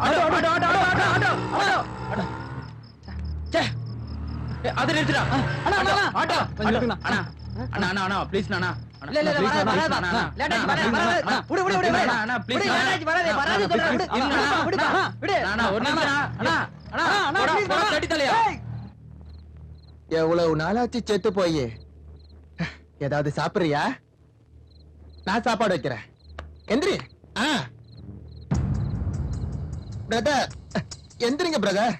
Auto auto auto auto auto auto auto ச்சே அது நிறுத்துடா ஆட்டோ கொஞ்சம் நிறுத்துங்கண்ணா. அண்ணா அண்ணா அண்ணா அண்ணா ப்ளீஸ் அண்ணா இல்ல இல்ல please, வராது please, வராது அண்ணா. லேட்டாச்சு வராது விடு விடு விடு அண்ணா, அண்ணா, please, விடு, அண்ணா. லேட்டாச்சு வராது வராது சொல்றேன் விடு அண்ணா, விடுப்பா விடு அண்ணா ஒரு நிமிஷம் அண்ணா அண்ணா அண்ணா, போடா, please, போடா, அண்ணா. கட்டி தலையா எவ்வளவு நாளாச்சு செத்து போய் ஏதாவது சாப்பிடுறியா? நான் சாப்பாடு வைக்கிறேன். எந்திரி. பிரதர் எந்திரிங்க பிரதர்.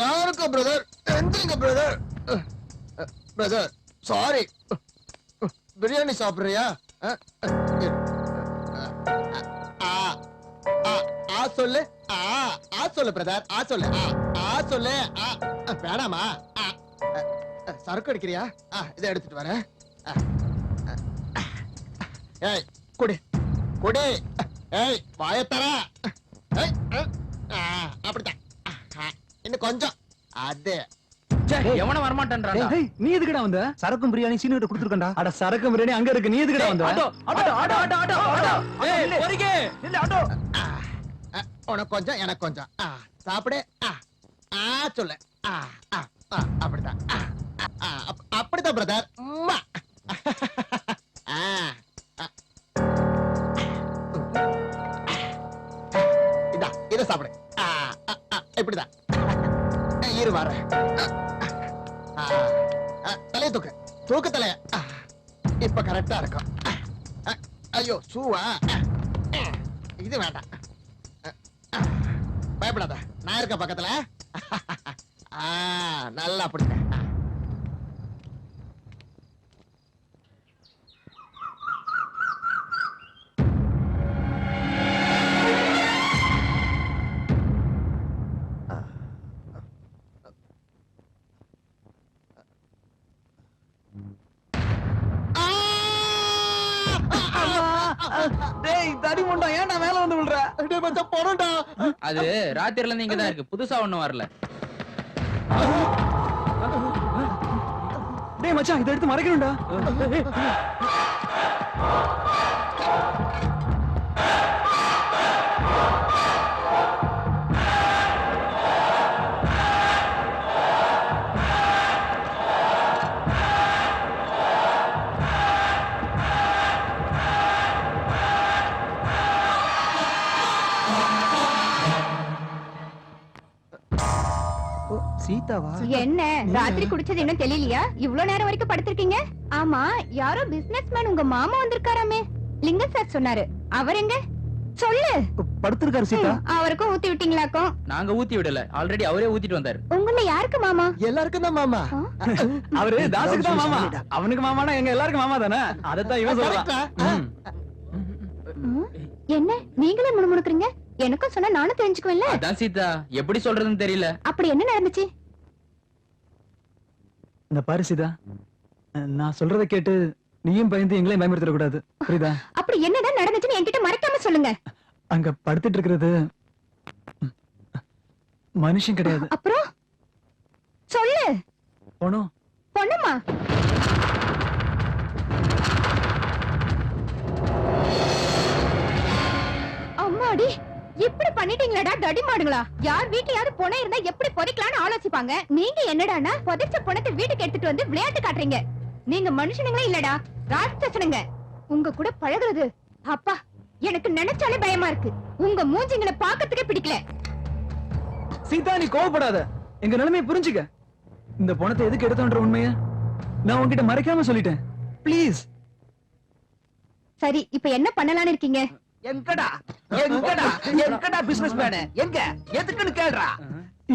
நான் இருக்கேன் பிரதர். எந்திரிங்க பிரதர். Brother sorry. பிரியாணி சாப்பிடுறியா? ஆ சொல்லு. ஆ சொல்லு பிரதர். ஆ சொல்லு. ஆ சொல்லு. வேணாமா? சரக்கு அடிக்கிறியா? இதை எடுத்துட்டு வரேன். ஏய் குடி குடி. ஏய் வாயத்தர. அப்படித்தான். இன்னும் கொஞ்சம். அது எவன வரமாட்டேன்றான் டேய், நீ எதுக்குடா வந்த? சரக்கும் பிரியாணி சீனிட்ட கொடுத்துருக்கேன்டா. அட சரக்கு பிரியாணி அங்க இருக்கு, நீ எதுக்குடா வந்த? Auto auto auto auto auto auto ஏய் பொறுக்கே இல்ல ஆட்டோ. உனக்கு கொஞ்சம் எனக்கு கொஞ்சம். சாப்பிடு. சொல்லு. அப்படிதான். அப்படிதான் பிரதர். இதா இத சாப்பிடு. இப்படிதான். இரு வர. தலைய தூக்கு. தூக்கு தலைய. இப்ப கரெக்டா இருக்கும். ஐயோ சூவா. இது வேண்டாம். பயப்படாத, நான் இருக்க பக்கத்துல. நல்லா அப்படிங்க. டேய் தடி முண்டா, ஏன்டா மேல வந்து விழுற? டேய் மச்சான் போறடா. அது ராத்திரில இருந்து இங்க தான் இருக்கு, புதுசா ஒண்ணும் வரல. டேய் மச்சான், இதை எடுத்து மறைக்கணும்டா. சீதாவா? என்ன ராத்திரி குடிச்சது இன்னும் தெரியலையா? இவ்ளோ நேரம் வரைக்கும் படுத்திருக்கீங்க? ஆமா, யாரோ பிசினஸ் மேன் உங்க மாமா வந்திருக்காராமே, லிங்கம் சார் சொன்னாரு. அவர் எங்க? சொல்லு. படுத்திருக்காரு சீதா. அவருக்கும் ஊத்தி விட்டீங்களாக்கும்? நாங்க ஊத்தி விடல, ஆல்ரெடி அவரே ஊத்திட்டு வந்தாரு. உங்கள யாருக்கு மாமா? எல்லாருக்கும் தான் மாமா. அவரு தாசுக்கு தான் மாமா. அவனுக்கு மாமானா எங்க எல்லாருக்கும் மாமா தானே. அதத்தான் இவன் சொல்றான். என்ன நீங்களே முணுமுணுக்குறீங்க? எனக்கும் சொன்னா நானும் தெரிஞ்சுக்குவேன்ல. அதான் சீதா, எப்படி சொல்றதுன்னு தெரியல. அப்படி என்ன நடந்துச்சு? இந்த பாரு சீதா, நான் சொல்றத கேட்டு நீயும் பயந்து எங்களையும் பயமுறுத்திட கூடாது, புரியுதா? அப்படி என்னதான் நடந்துச்சுன்னு என்கிட்ட மறைக்காம சொல்லுங்க. அங்க படுத்துட்டு இருக்கிறது மனுஷன் கிடையாது. அப்புறம் சொல்லு. போனோம். பொண்ணுமா? அம்மாடி, இப்படி பண்ணிட்டீங்களடா தடி மாடுங்களா? யார் வீட்லயாவது பொணை இருந்தா எப்படி புதைக்கலாம்னு ஆலோசிப்பாங்க. நீங்க என்னடானா புதைச்ச பொணத்தை வீட்டுக்கு எடுத்துட்டு வந்து விளையாட்டு காட்டுறீங்க. நீங்க மனுஷனுங்களே இல்லடா, ராட்சசனுங்க. உங்க கூட பழகுறது அப்பா எனக்கு நினைச்சாலே பயமா இருக்கு. உங்க மூஞ்சிங்களை பாக்கிறதுக்கே பிடிக்கல. சீதா, நீ கோவப்படாத, எங்க நிலைமையை புரிஞ்சுக்க. இந்த பணத்தை எதுக்கு எடுத்தோன்ற உண்மைய நான் உன்கிட்ட மறைக்காம சொல்லிட்டேன். ப்ளீஸ். சரி, இப்ப என்ன பண்ணலாம்னு இருக்கீங்க? எங்கடா எங்கடா எங்கடா பிசினஸ் மேன்? எங்க எதுக்குன்னு கேளுடா.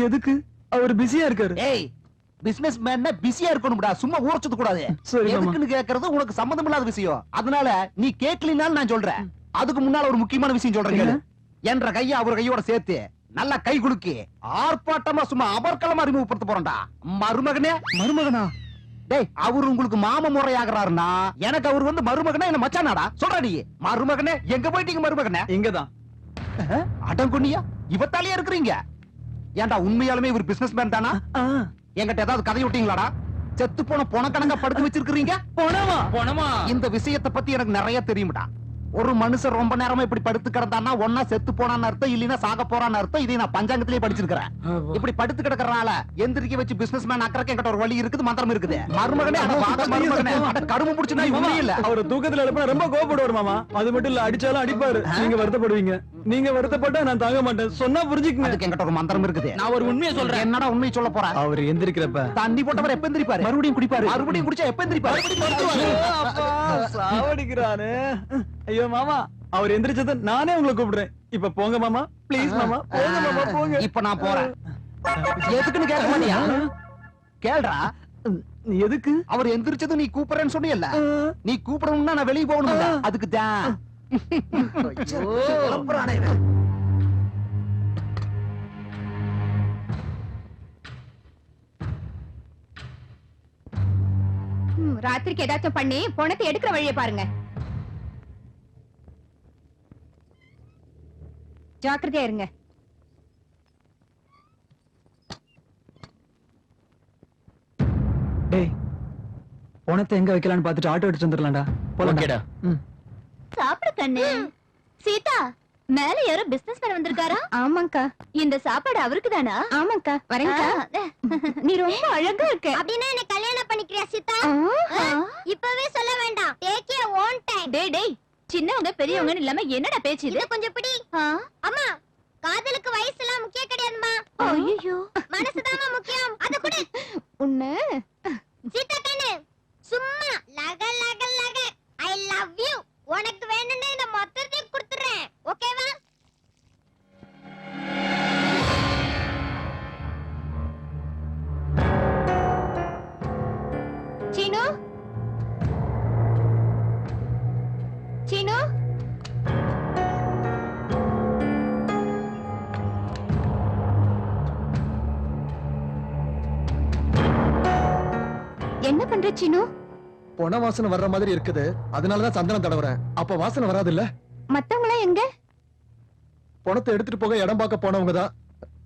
எதுக்கு? அவர் பிஸியா இருக்காரு. ஏய், பிசினஸ் மேன்னா பிஸியா இருக்கணும்டா, சும்மா ஊரச்சது கூடாது. சரி மாமா. எதுக்குன்னு கேக்குறது உனக்கு சம்பந்தம் இல்லாத விஷயம். அதனால நீ கேட்கலினாலும் நான் சொல்றேன். அதுக்கு முன்னால ஒரு முக்கியமான விஷயம் சொல்றேன் கேளு. என்ற கைய அவர் கையோட சேர்த்து நல்லா கை குலுக்கி ஆர்ப்பாட்டமா சும்மா அபர்க்கலமா ரிமூவ் பண்ண போறேன்டா. மருமகனே. மருமகனா? டேய், அவர் உங்களுக்கு மாம முறையாகிறாருன்னா எனக்கு அவர் வந்து மருமகனே என்ன மச்சானாடா? சொல்றா நீ. மருமகனே எங்க போயிட்டீங்க மருமகனே? இங்கதான். அடங்குனியா, இவத்தாலியா இருக்கிறீங்க? ஏன்டா உண்மையாலுமே இவர் பிசினஸ் மேன் தானா? என்கிட்ட ஏதாவது கதை விட்டீங்களாடா? செத்து போன பொண கணக்கா படுத்து வச்சிருக்கீங்க. போனவா? போனமா? இந்த விஷயத்தை பத்தி எனக்கு நிறைய தெரியும்டா. ஒரு மனுஷன் ரொம்ப நேரமா இப்படி படுத்து கிடந்தான்னா ஒன்னா செத்து போனான்னு அர்த்தம், இல்லைன்னா சாக போறான்னு அர்த்தம். இதை நான் பஞ்சாங்கத்திலேயே படிச்சிருக்கிறேன். இப்படி படுத்து கிடக்கறனால எந்திரிக்க வச்சு பிசினஸ் மேன் அக்கறக்க என்கிட்ட ஒரு வழி இருக்குது, மந்திரம் இருக்குது. மருமகனே அட வாங்க மருமகனே, அட கரும புடிச்சுனா இவனே இல்ல. அவர் தூக்கத்துல எழுப்பினா ரொம்ப கோவப்படுவார் மாமா. அது மட்டும் இல்ல, அடிச்சாலும் அடிப்பாரு. நீங்க வருத்தப்படுவீங்க. நீங்க வருத்தப்பட்டா நான் தாங்க மாட்டேன். சொன்னா புரிஞ்சுக்கங்க. அதுக்கு என்கிட்ட ஒரு மந்திரம் இருக்குது. நான் ஒரு உண்மையை சொல்றேன். என்னடா உண்மையை சொல்ல போற? அவர் எந்திரிக்கிறப்ப தண்ணி போட்டவர் எப்ப எந்திரிப்பாரு? மறுபடியும் குடிப்பாரு. மறுபடியும் குடிச்சா எப்ப எந்திரிப்பாரு? சாவடிக்கிறானே. ஐயோ மாமா, அவர் எந்திரிச்சது நானே உங்களை கூப்பிடுறேன். இப்ப போங்க மாமா, ப்ளீஸ் மாமா, போங்க மாமா, போங்க. இப்ப நான் போறேன். எதுக்குன்னு கேட்க மாட்டியா? கேளுடா. எதுக்கு? அவர் எந்திரிச்சது நீ கூப்பிடுறேன்னு சொன்னீல்ல, நீ கூப்பிடணும்னா நான் வெளியே போகணும்ல, அதுக்கு தான். ராத்திரிக்கு ஏதாச்சும் பண்ணி பணத்தை எடுக்கிற வழியை பாருங்க. ஜாக்கிரதையா இருங்க. டேய், பணத்தை எங்க வைக்கலாம்னு பார்த்துட்டு ஆட்டோ எடுத்து வந்துடலாம்டா. போலாம்டா. சாப்பிடு கண்ணு. சீதா, மேல யாரோ பிசினஸ் மேன் வந்திருக்காரா? ஆமாங்கா. இந்த சாப்பாடு அவருக்கு தானா? ஆமாங்கா, வரேங்கா. நீ ரொம்ப அழகா இருக்க. அப்படின்னா என்ன கல்யாணம் பண்ணிக்கிறியா சீதா? இப்பவே சொல்ல வேண்டாம். Take you own time. டேய் டேய், சின்னவங்க பெரியவங்கன்னு இல்லாம என்னடா பேச்சு இது? இது கொஞ்சம் பிடி. அம்மா, காதலுக்கு வயசு எல்லாம் முக்கியம் கிடையாதுமா. ஐயோ, மனசுதாம்மா முக்கியம். அத குடு. உன்ன சீதா கண்ணு, சும்மா லக லக லக ஐ லவ் யூ. உனக்கு வேணும்னு இந்த மொத்தத்தையும் கொடுத்துறேன். ஓகேவா? சீனு, சீனு, என்ன பண்ற சீனு? பொன வாசனை வர்ற மாதிரி இருக்குது, அதனாலதான் சந்தனம் தடவுறேன். அப்ப வாசனை வராது இல்ல? மத்தவங்களா எங்க? பணத்தை எடுத்துட்டு போக இடம் பார்க்க போனவங்க தான்.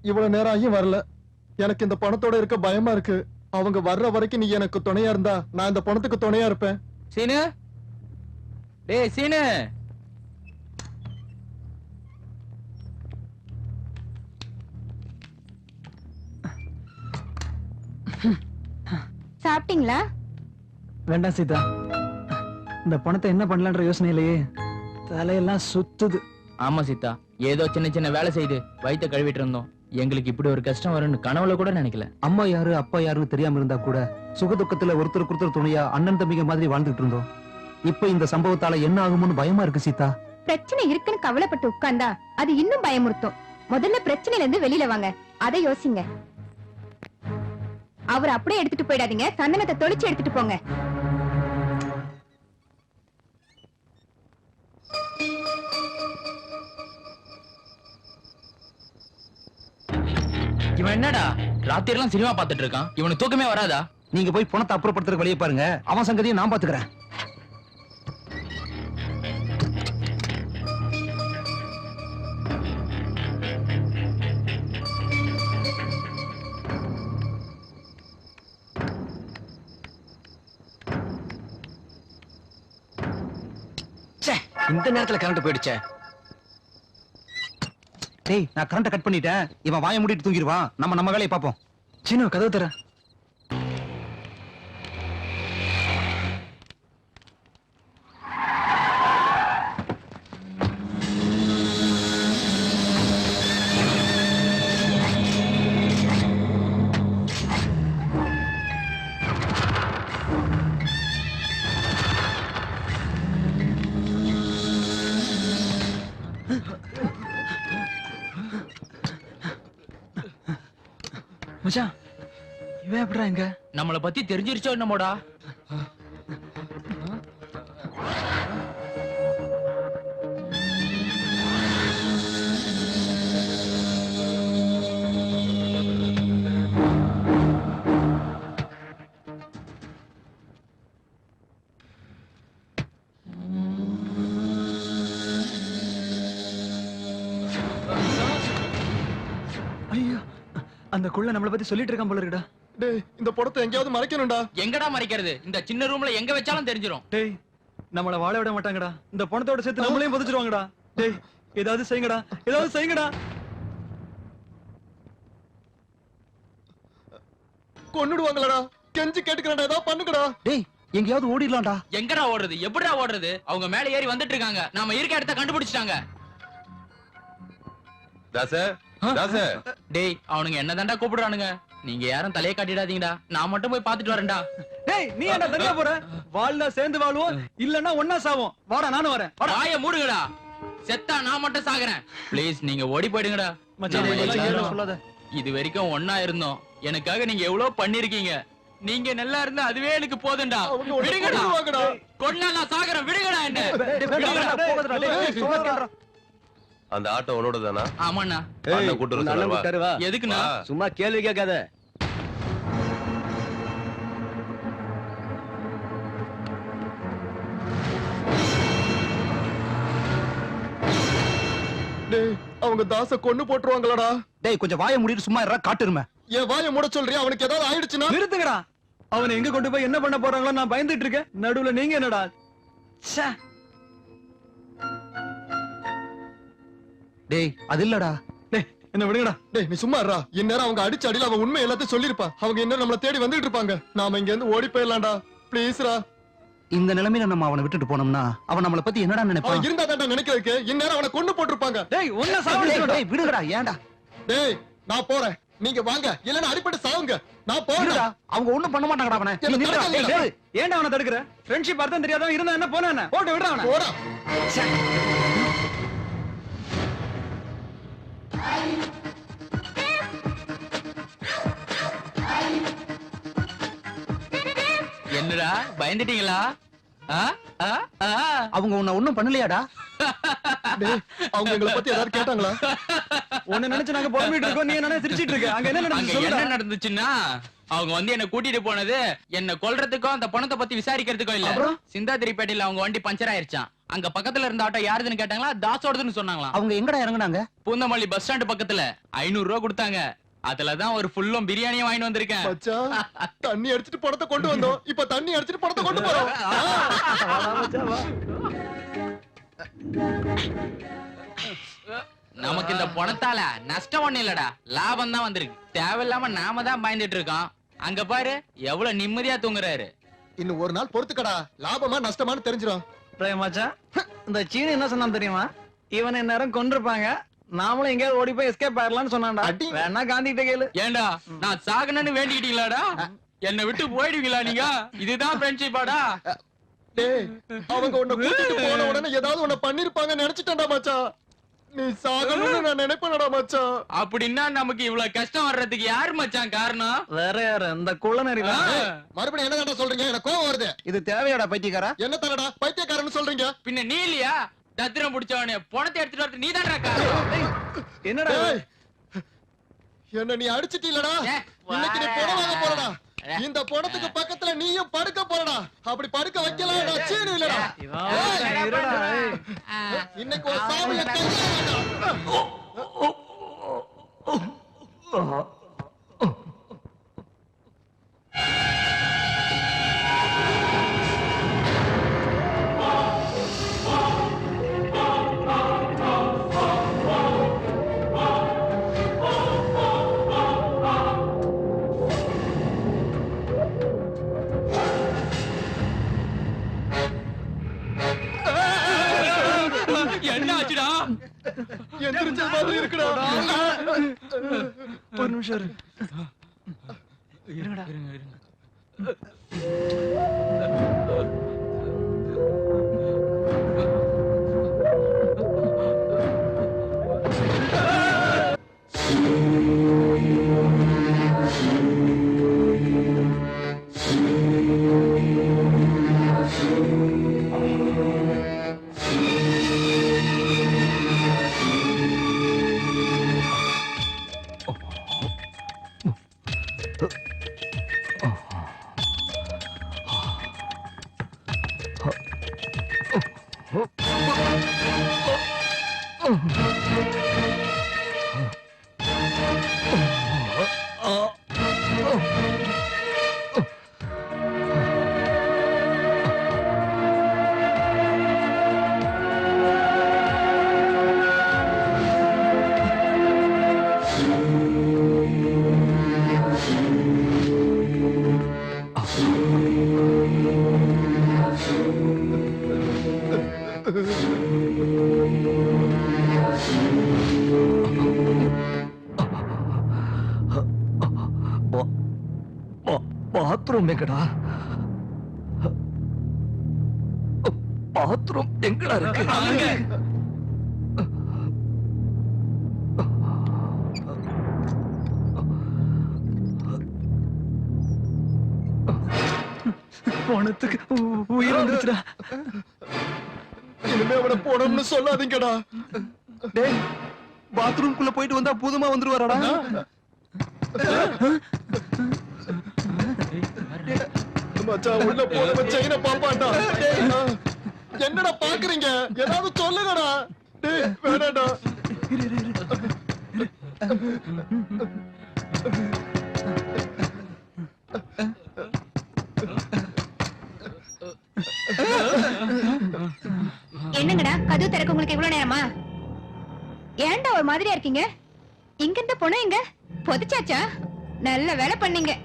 இவ்வளவு நேரம் ஆகியும் வரல. எனக்கு இந்த பணத்தோட இருக்க பயமா இருக்கு. அவங்க வர்ற வரைக்கும் நீ எனக்கு துணையா இருந்தா நான் இந்த பணத்துக்கு துணையா இருப்பேன். சீனு, டேய் சீனு. சாப்பிட்டீங்களா? வேண்டாம் சீதா, இந்த பணத்தை என்ன பண்ணலான்ற யோசனையிலேயே தலையெல்லாம் சுத்துது. ஆமா சீதா, ஏதோ சின்ன சின்ன வேலை செய்து வயித்தை கழுவிட்டு இருந்தோம். எங்களுக்கு இப்படி ஒரு கஷ்டம் வரும்னு கனவுல கூட நினைக்கல. அம்மா யாரு அப்பா யாருன்னு தெரியாம இருந்தா கூட சுகதுக்கத்துல ஒருத்தருக்கு ஒருத்தர் துணையா அண்ணன் தம்பிங்க மாதிரி வாழ்ந்துட்டு இருந்தோம். இப்ப இந்த சம்பவத்தால என்ன ஆகும்னு பயமா இருக்கு சீதா. பிரச்சனை இருக்குன்னு கவலைப்பட்டு உட்கார்ந்தா அது இன்னும் பயமுறுத்தும். முதல்ல பிரச்சனையில இருந்து வெளியில வாங்க, அதை யோசிங்க. அவர் அப்படியே எடுத்துட்டு போயிடாதீங்க, சந்தனத்தை தொளிச்சு எடுத்துட்டு போங்க. இவன் என்னடா ராத்திரி எல்லாம் சினிமா பார்த்துட்டு இருக்கான்? இவனுக்கு தூக்கமே வராதா? நீங்க போய் பணத்தை அப்புறப்படுத்துறதுக்கு வழியை பாருங்க. அவன் சங்கதியை நான் பாத்துக்கிறேன். இந்த நேரத்துல கரண்ட் போயிடுச்சே. டேய், நான் கரண்ட கட் பண்ணிட்டேன். இவன் வாயை மூடிட்டு தூங்கிடுவான். நம்ம வேலையை பார்ப்போம். சீனு, கதவு தர. மச்சான், இவன் எப்படா எங்க? நம்மள பத்தி தெரிஞ்சிருச்சோ என்னமோடா. ஐயோ, அந்த குள்ள நம்மளை பத்தி சொல்லிட்டு இருக்கான் போல இருக்குடா. டேய், இந்த பணத்தை எங்கேயாவது மறைக்கணும்டா. எங்கடா மறைக்கிறது? இந்த சின்ன ரூம்ல எங்க வச்சாலும் தெரிஞ்சிரும். டேய், நம்மள வாழ விட மாட்டாங்கடா. இந்த பணத்தோட சேர்த்து நம்மளையும் புதைச்சிருவாங்கடா. டேய் ஏதாவது செய்யுங்கடா, ஏதாவது செய்யுங்கடா. கொன்னுடுவாங்களடா. கெஞ்சி கேட்டுக்கிறேன்டா, ஏதாவது பண்ணுங்கடா. டேய் எங்கேயாவது ஓடிடலாம்டா. எங்கடா ஓடுறது, எப்படிடா ஓடுறது? அவங்க மேல ஏறி வந்துட்டு இருக்காங்க. நாம இருக்க இடத்த கண்டுபிடிச்சிட்டாங்க. தாச தாச டேய் அவனுங்க என்னதான்டா கூப்பிடுறானுங்க. நீங்க யாரும் தலையை காட்டிடாதீங்கடா. நான் மட்டும் போய் பாத்துட்டு வரேன்டா. டேய் நீ என்ன தனியா போற? வாழ்ல சேர்ந்து வாழ்வோம், இல்லன்னா ஒண்ணா சாவோம். வாடா நானும் வரேன். வாய மூடுங்கடா. செத்தா நான் மட்டும் சாகுறேன். ப்ளீஸ் நீங்க ஓடி போயிடுங்கடா. மச்சான், டேய், இதெல்லாம் டேய், ஏன் சொல்லாத? இது வரைக்கும் ஒண்ணா இருந்தோம். எனக்காக நீங்க எவ்வளவு பண்ணிருக்கீங்க. நீங்க நல்லா இருந்தா அதுவே எனக்கு போதும்டா. அவங்க உன்னை விடுங்கடா. கொன்னுடுவாங்கடா. கொன்னா நான் சாகுறேன். விடுங்கடா என்ன. வேண்டாம்டா, போகாதடா. டேய், சொல்ல கேளுடா. அந்த ஆட்டோ உன்னோட தானா? ஆமாண்ணா. அண்ணன் கூட்டு வர அண்ணன் சொன்னாரு, வா. கூப்பிட்டாரு, வா. எதுக்குண்ணா? வா. சும்மா கேள்வி கேட்காத. டேய் அவங்க தாச கொன்னு போட்டுருவாங்களடா. டேய் கொஞ்சம் வாயை மூடிட்டு சும்மா இருடா, காட்டுருமே. என் வாயை மூட சொல்றியா? அவனுக்கு ஏதாவது ஆயிடுச்சுன்னா? நிறுத்துங்கடா. அவனை எங்க கொண்டு போய் என்ன பண்ண போறாங்களோ நான் பயந்துட்டு இருக்கேன். நடுவுல நீங்க என்னடா? ச்சே. டேய் அது இல்லடா. டேய் என்ன விடுங்கடா. டேய் நீ சும்மா இருடா. இந்நேரம் அவங்க அடிச்ச அடியில அவன் உண்மை எல்லாத்தையும் சொல்லிருப்பா. அவங்க இன்னும் நம்மள தேடி வந்துட்டு இருப்பாங்க. நாம இங்க இருந்து ஓடி போயிடலாம்டா. ப்ளீஸ்ரா. இந்த நிலைமையில நம்ம அவனை விட்டுட்டு போனோம்னா அவன் நம்மள பத்தி என்னடா அவன் நினைப்பான்? இருந்தா தான் நினைக்கிறதுக்கு இந்நேரம் அவனை கொன்னு போட்டிருப்பாங்க. டேய் ஒண்ணு டேய், சாவடிச்சு. டேய், விடுங்கடா. ஏன்டா டேய் நான் போறேன், நீங்க வாங்க. இல்லன்னா அடிபட்டு சாவுங்க. நான் போறேன். விடுடா. அவங்க ஒண்ணும் பண்ண மாட்டாங்கடா அவனை. நீ என்ன நில்லுடா. தடுக்க டேய், டேய். ஏன்டா அவனை தடுக்குற? ஃப்ரெண்ட்ஷிப் அர்த்தம் தெரியாதவன் இருந்தா என்ன போனா என்ன? போட்டு விடுறா அவனை. போடா. என்னடா பயந்துட்டீங்களா? ஆ? ஆ? ஆ? அவங்க உன்னை ஒண்ணும் பண்ணலையாடா? டேய் அவங்க எங்களை பத்தி ஏதாவது கேட்டாங்களா? உன்னை நினைச்சு நாங்க புலம்பிட்டு இருக்கோம், நீ என்ன சிரிச்சிட்டு இருக்க? அங்க என்ன அங்க நடந்துச்சு என்ன சொல்லுடா. நடந்துச்சுன்னா அவங்க வந்து என்ன கூட்டிட்டு போனது என்ன கொல்றதுக்கும் அந்த பணத்தை பத்தி விசாரிக்கிறதுக்கும் இல்ல. சிந்தாதிரிப்பேட்டையில அவங்க வண்டி பஞ்சர் ஆயிருச்சான். அங்க பக்கத்துல இருந்த ஆட்டோ யாருதுன்னு கேட்டாங்களா, தாசோடதுன்னு சொன்னாங்களா. அவங்க எங்கடா இறங்குனாங்க? பூந்தமல்லி பஸ் ஸ்டாண்ட் பக்கத்துல 500 ரூபா கொடுத்தாங்க. அதுலதான் ஒரு ஃபுல்லும் பிரியாணியும் வாங்கிட்டு வந்திருக்கேன். மச்சான் தண்ணி அடிச்சிட்டு பணத்தை கொண்டு வந்தோம். இப்ப தண்ணி அடிச்சிட்டு பணத்தை கொண்டு போறோம். நமக்கு இந்த பணத்தால நஷ்டம் ஒண்ணு இல்லடா, லாபம் தான் வந்திருக்கு. தேவையில்லாம நாம தான் பயந்துட்டு இருக்கோம். அங்க பாரு எவ்வளவு நிம்மதியா தூங்குறாரு. இன்னும் ஒரு நாள் பொறுத்துக்கடா. லாபமா நஷ்டமான்னு தெரிஞ்சிடும். பிரேமாச்சா, இந்த சீனி என்ன சொன்னான் தெரியுமா? இவனை நேரம் கொண்டிருப்பாங்க, நாமளும் எங்கேயாவது ஓடி போய் எஸ்கேப் ஆயிரலாம்னு சொன்னான்டா. அடி. வேணா காந்தி கிட்ட கேளு. ஏண்டா நான் சாகணும்னு வேண்டிக்கிட்டீங்களாடா? என்னை விட்டு போயிடுவீங்களா நீங்க? இதுதான் ஃப்ரெண்ட்ஷிப்பாடா? டேய் அவங்க உன்னை கூட்டிட்டு போன உடனே ஏதாவது உன்னை பண்ணிருப்பாங்க நினைச்சிட்டேன்டா மச்சான். நீ சாகணும்னு நான் நினைப்பேனடா மச்சான். அப்படின்னா நமக்கு இவ்வளவு கஷ்டம் வர்றதுக்கு யார் மச்சான் காரணம்? வேற யாரு? இந்த குள்ளநரி தான். மறுபடியும் என்ன சொல்றீங்க? எனக்கு கோவம் வருது. இது தேவையாடா பைத்தியக்காரா? என்ன தரடா பைத்தியக்காரன்னு சொல்றீங்க? பின்ன நீ இல்லையா தத்திரம் பிடிச்சவனே? பணத்தை எடுத்துட்டு வரது நீ தான் காரணம். என்னடா இது? டேய், என்ன நீ அடிச்சிட்டீலடா. ஏ, இன்னைக்கு நீ பணம் வாங்க போறடா. இந்த பணத்துக்கு பக்கத்துல நீயும் படுக்க போறடா. அப்படி படுக்க வைக்கலாம் சீனு இல்லடா. இவன் இருடா, ஏய். இன்னைக்கு ஒரு சாமியை கையில என்ன ஆச்சுடா? எந்திரிச்ச மாதிரி இருக்குடா. ஒரு நிமிஷம் இரு. இருங்கடா. பாத்ரூம் எங்கடா? பாத்ரூம் எங்கடா இருக்கு? பணத்துக்கு உயிர் வந்துச்சுடா. இனிமே அவனை போனோம்னு சொல்லாதீங்கடா. டேய் பாத்ரூம்குள்ள போயிட்டு வந்தா பூதமா வந்துருவாரடா. மச்சான் உள்ள போன செயினை பாப்பாண்டா. என்னடா பாக்குறீங்க? ஏதாவது சொல்லுங்கடா. டேய் வேணாடா. என்னங்கடா கதவு திறக்க உங்களுக்கு இவ்வளவு நேரமா? ஏன்டா ஒரு மாதிரியா இருக்கீங்க? இங்க இருந்த பொண்ணு எங்க பொதிச்சாச்சா? நல்ல வேலை பண்ணீங்க.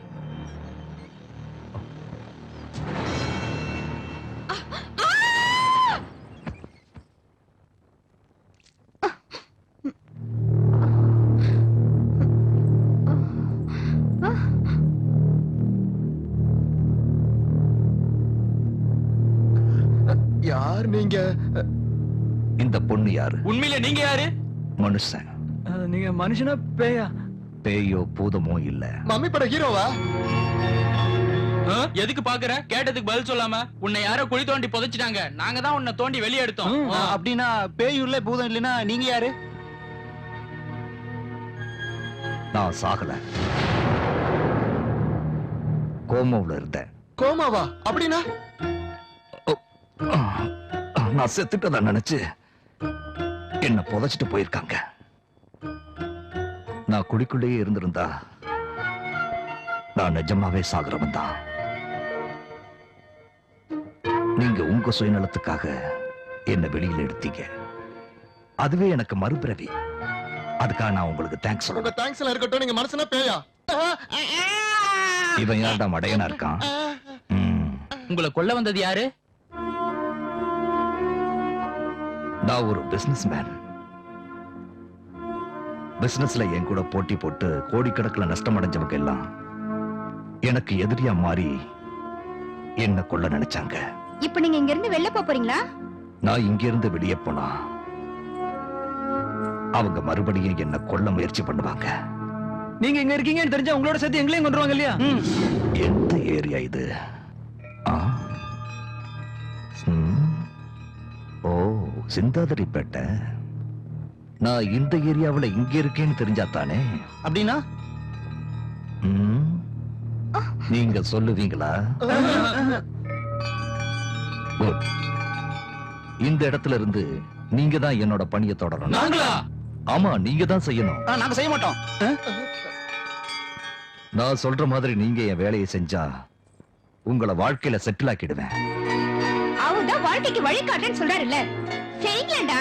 யார் நீங்க? இந்த பொண்ணு யாரு? உண்மையில நீங்க யாரு? மனுஷன். நீங்க மனுஷனா பேயா? பேயோ பூதமோ இல்ல. மம்மி பட ஹீரோவா? எதுக்கு பாக்குற? கேட்டதுக்கு பதில் சொல்லாம உன்னை யாரோ குழி தோண்டி புதைச்சிட்டாங்க. நாங்க தான் உன்னை தோண்டி வெளியே எடுத்தோம். அப்படின்னா பேய் உள்ள பூதம் இல்லைன்னா நீங்க யாரு? நான் சாகல, கோமாவுல இருந்தேன். கோமாவா? அப்படின்னா நான் செத்துட்டதா நினைச்சு என்ன புதைச்சிட்டு போயிருக்காங்க. நான் குடிக்குள்ளேயே இருந்திருந்தா நான் நிஜமாவே சாகுறவன் தான். நீங்க உங்க சுயநலத்துக்காக என்ன வெளியில எடுத்தீங்க. அதுவே எனக்கு மறுபிறவி. அதுக்காக நான் உங்களுக்கு தேங்க்ஸ் உங்க சொல்றேன். தேங்க்ஸ் எல்லாம் இருக்கட்டும். நீங்க மனசுனா பேயா? இவன் யாருடா மடையனா இருக்கான்? உங்களை கொல்ல வந்தது யாரு? நான் ஒரு பிசினஸ் மேன். பிசினஸ்ல என் கூட போட்டி போட்டு கோடிக்கணக்கில் நஷ்டம் அடைஞ்சவங்க எல்லாம் எனக்கு எதிரியா மாறி என்ன கொல்ல நினைச்சாங்க. இப்ப நீங்க இங்க இருந்து வெளில போறீங்களா? நான் இங்க இருந்து வெளியே போனா அவங்க மறுபடியும் என்ன கொல்ல முயற்சி பண்ணுவாங்க. நீங்க இங்க இருக்கீங்கன்னு தெரிஞ்சா உங்களோட சேர்த்து எங்களையும் கொண்டுருவாங்க இல்லையா? எந்த ஏரியா இது? ஆ? ஓ, சிந்தாதிரிப்பேட்டை. நான் இந்த ஏரியாவுல இங்க இருக்கேன்னு தெரிஞ்சா தானே. அப்படின்னா நீங்க சொல்லுவீங்களா? Good. இந்த இடத்துல இருந்து நீங்க தான் என்னோட பணியை தொடரணும். நாங்களா? ஆமா, நீங்க தான் செய்யணும். நாங்க செய்ய மாட்டோம். நான் சொல்ற மாதிரி நீங்க என் வேலையை செஞ்சா உங்களை வாழ்க்கையில செட்டில் ஆக்கிடுவேன். அவர்தான் வாழ்க்கைக்கு வழி காட்டுன்னு சொல்றாருல்ல, செய்யுங்களேன்டா.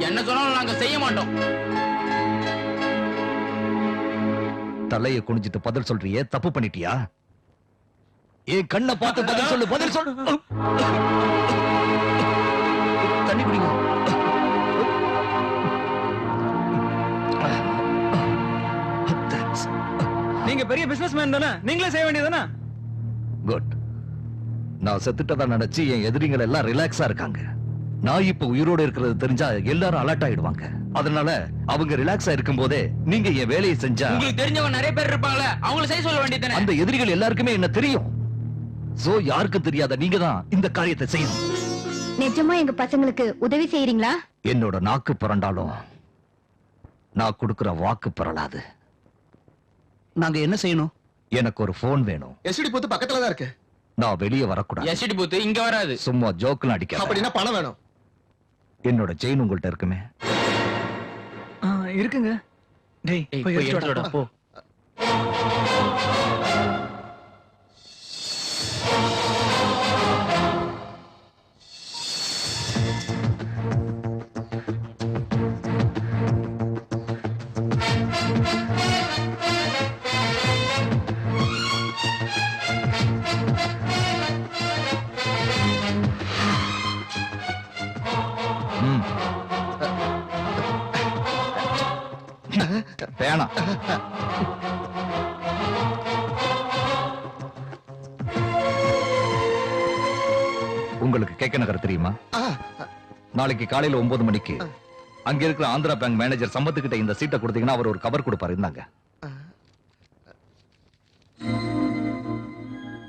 என்ன சொன்னாலும் நாங்க செய்ய மாட்டோம். தலையை குனிஞ்சிட்டு பதில் சொல்றியே, தப்பு பண்ணிட்டியா? என் கண்ணை பார்த்து பதில் சொல்லு, பதில் சொல்லு. தண்ணி குடிங்க. Thanks. நீங்க பெரிய பிசினஸ் மேன் தானே, நீங்களே செய்ய வேண்டியதானே? குட். நான் செத்துட்டதா நினைச்சு என் எதிரிகள் எல்லாம் ரிலாக்ஸா இருக்காங்க. நான் இப்ப உயிரோட இருக்கிறது தெரிஞ்சா எல்லாரும் அலர்ட் ஆயிடுவாங்க. அதனால அவங்க ரிலாக்ஸா இருக்கும் போதே நீங்க என் வேலையை செஞ்சா உங்களுக்கு தெரிஞ்சவங்க நிறைய பேர் இருப்பாங்களே, அவங்கள செய்ய சொல்ல வேண்டியதானே? அந்த எதிரிகள் எல்லாருக்குமே என்ன தெரியும். சோ யாருக்கும் தெரியாத நீங்க தான் இந்த காரியத்தை செய்யணும். நிஜமா எங்க பசங்களுக்கு உதவி செய்யறீங்களா? என்னோட நாக்கு புரண்டாலும் நான் கொடுக்கிற வாக்கு புரளாது. நாங்க என்ன செய்யணும்? எனக்கு ஒரு போன் வேணும். எஸ்டி பூத்து பக்கத்துல தான் இருக்கு. நான் வெளியே வரக்கூடாது. எஸ்டி பூத் இங்க வராது. சும்மா ஜோக்கெல்லாம் அடிக்காத. அப்படின்னா பணம் வேணும். என்னோட செயின் உங்கள்ட்ட இருக்குமே? இருக்குங்க. டேய் போய் எடுத்துட்டு வாடா. போ. வேணாம். உங்களுக்கு கேக்க நகர் தெரியுமா? ஆ, நாளைக்கு காலையில 9 மணிக்கு அங்க இருக்கிற ஆந்திரா பேங்க் மேனேஜர் சம்பத்துக்கிட்ட இந்த சீட்டை கொடுத்தீங்கன்னா அவர் ஒரு கவர் கொடுப்பாரு. இருந்தாங்க.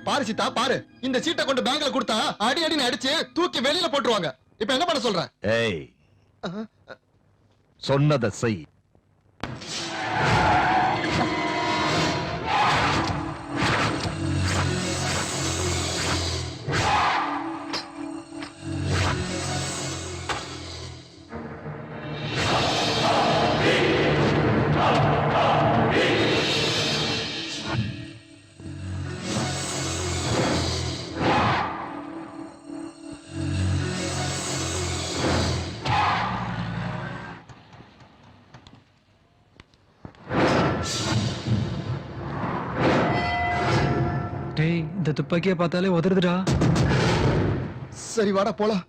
பாரு சீதா பாரு, இந்த சீட்டை கொண்டு பேங்க்ல கொடுத்தா அடி அடின்னு அடிச்சு தூக்கி வெளியில போட்டுருவாங்க. இப்ப என்ன பண்ண சொல்ற? ஏய், சொன்னதை செய். டேய், இந்த துப்பாக்கியை பார்த்தாலே உதறுதுடா. சரி வாடா போலாம்.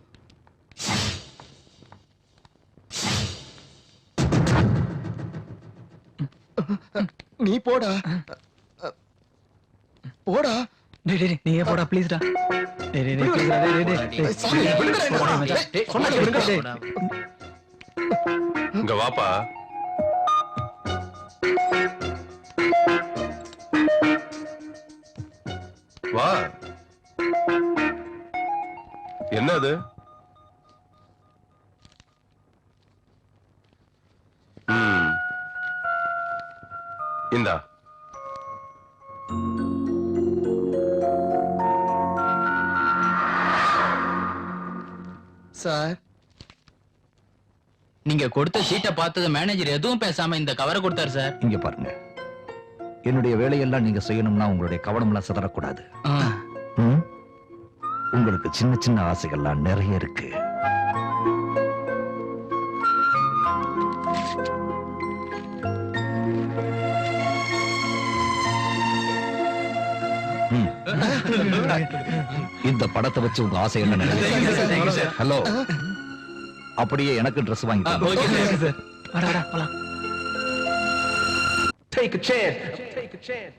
நீ போடா போடா. டேய் டேய், நீயே போடா ப்ளீஸ்டா. டேய் டேய் டேய், please டா, டேய் டேய் டேய். சாமி, விடுங்கடா என்ன போடா, மச்சான். மச்சான். டேய், சொன்னா விடுங்கடா. இங்க வாப்பா. வா. என்ன அது? இந்தா. சார், நீங்க கொடுத்த சீட்டை பார்த்தது மேனேஜர் எதுவும் பேசாம இந்த கவரை கொடுத்தாரு சார். இங்க பாருங்க, என்னுடைய வேலையெல்லாம் நீங்க செய்யணும்னா உங்களுடைய கவனம்லாம் சிதறக்கூடாது. ம்? உங்களுக்கு சின்ன சின்ன ஆசைகள்லாம் நிறைய இருக்கு. ம். இந்த படத்தை வச்சு உங்க ஆசை என்ன நினைக்கிறீங்க? ஹலோ, அப்படியே எனக்கு Dress வாங்கி தாங்க. வாடா வாடா போலாம். Take a chance. Take a chance.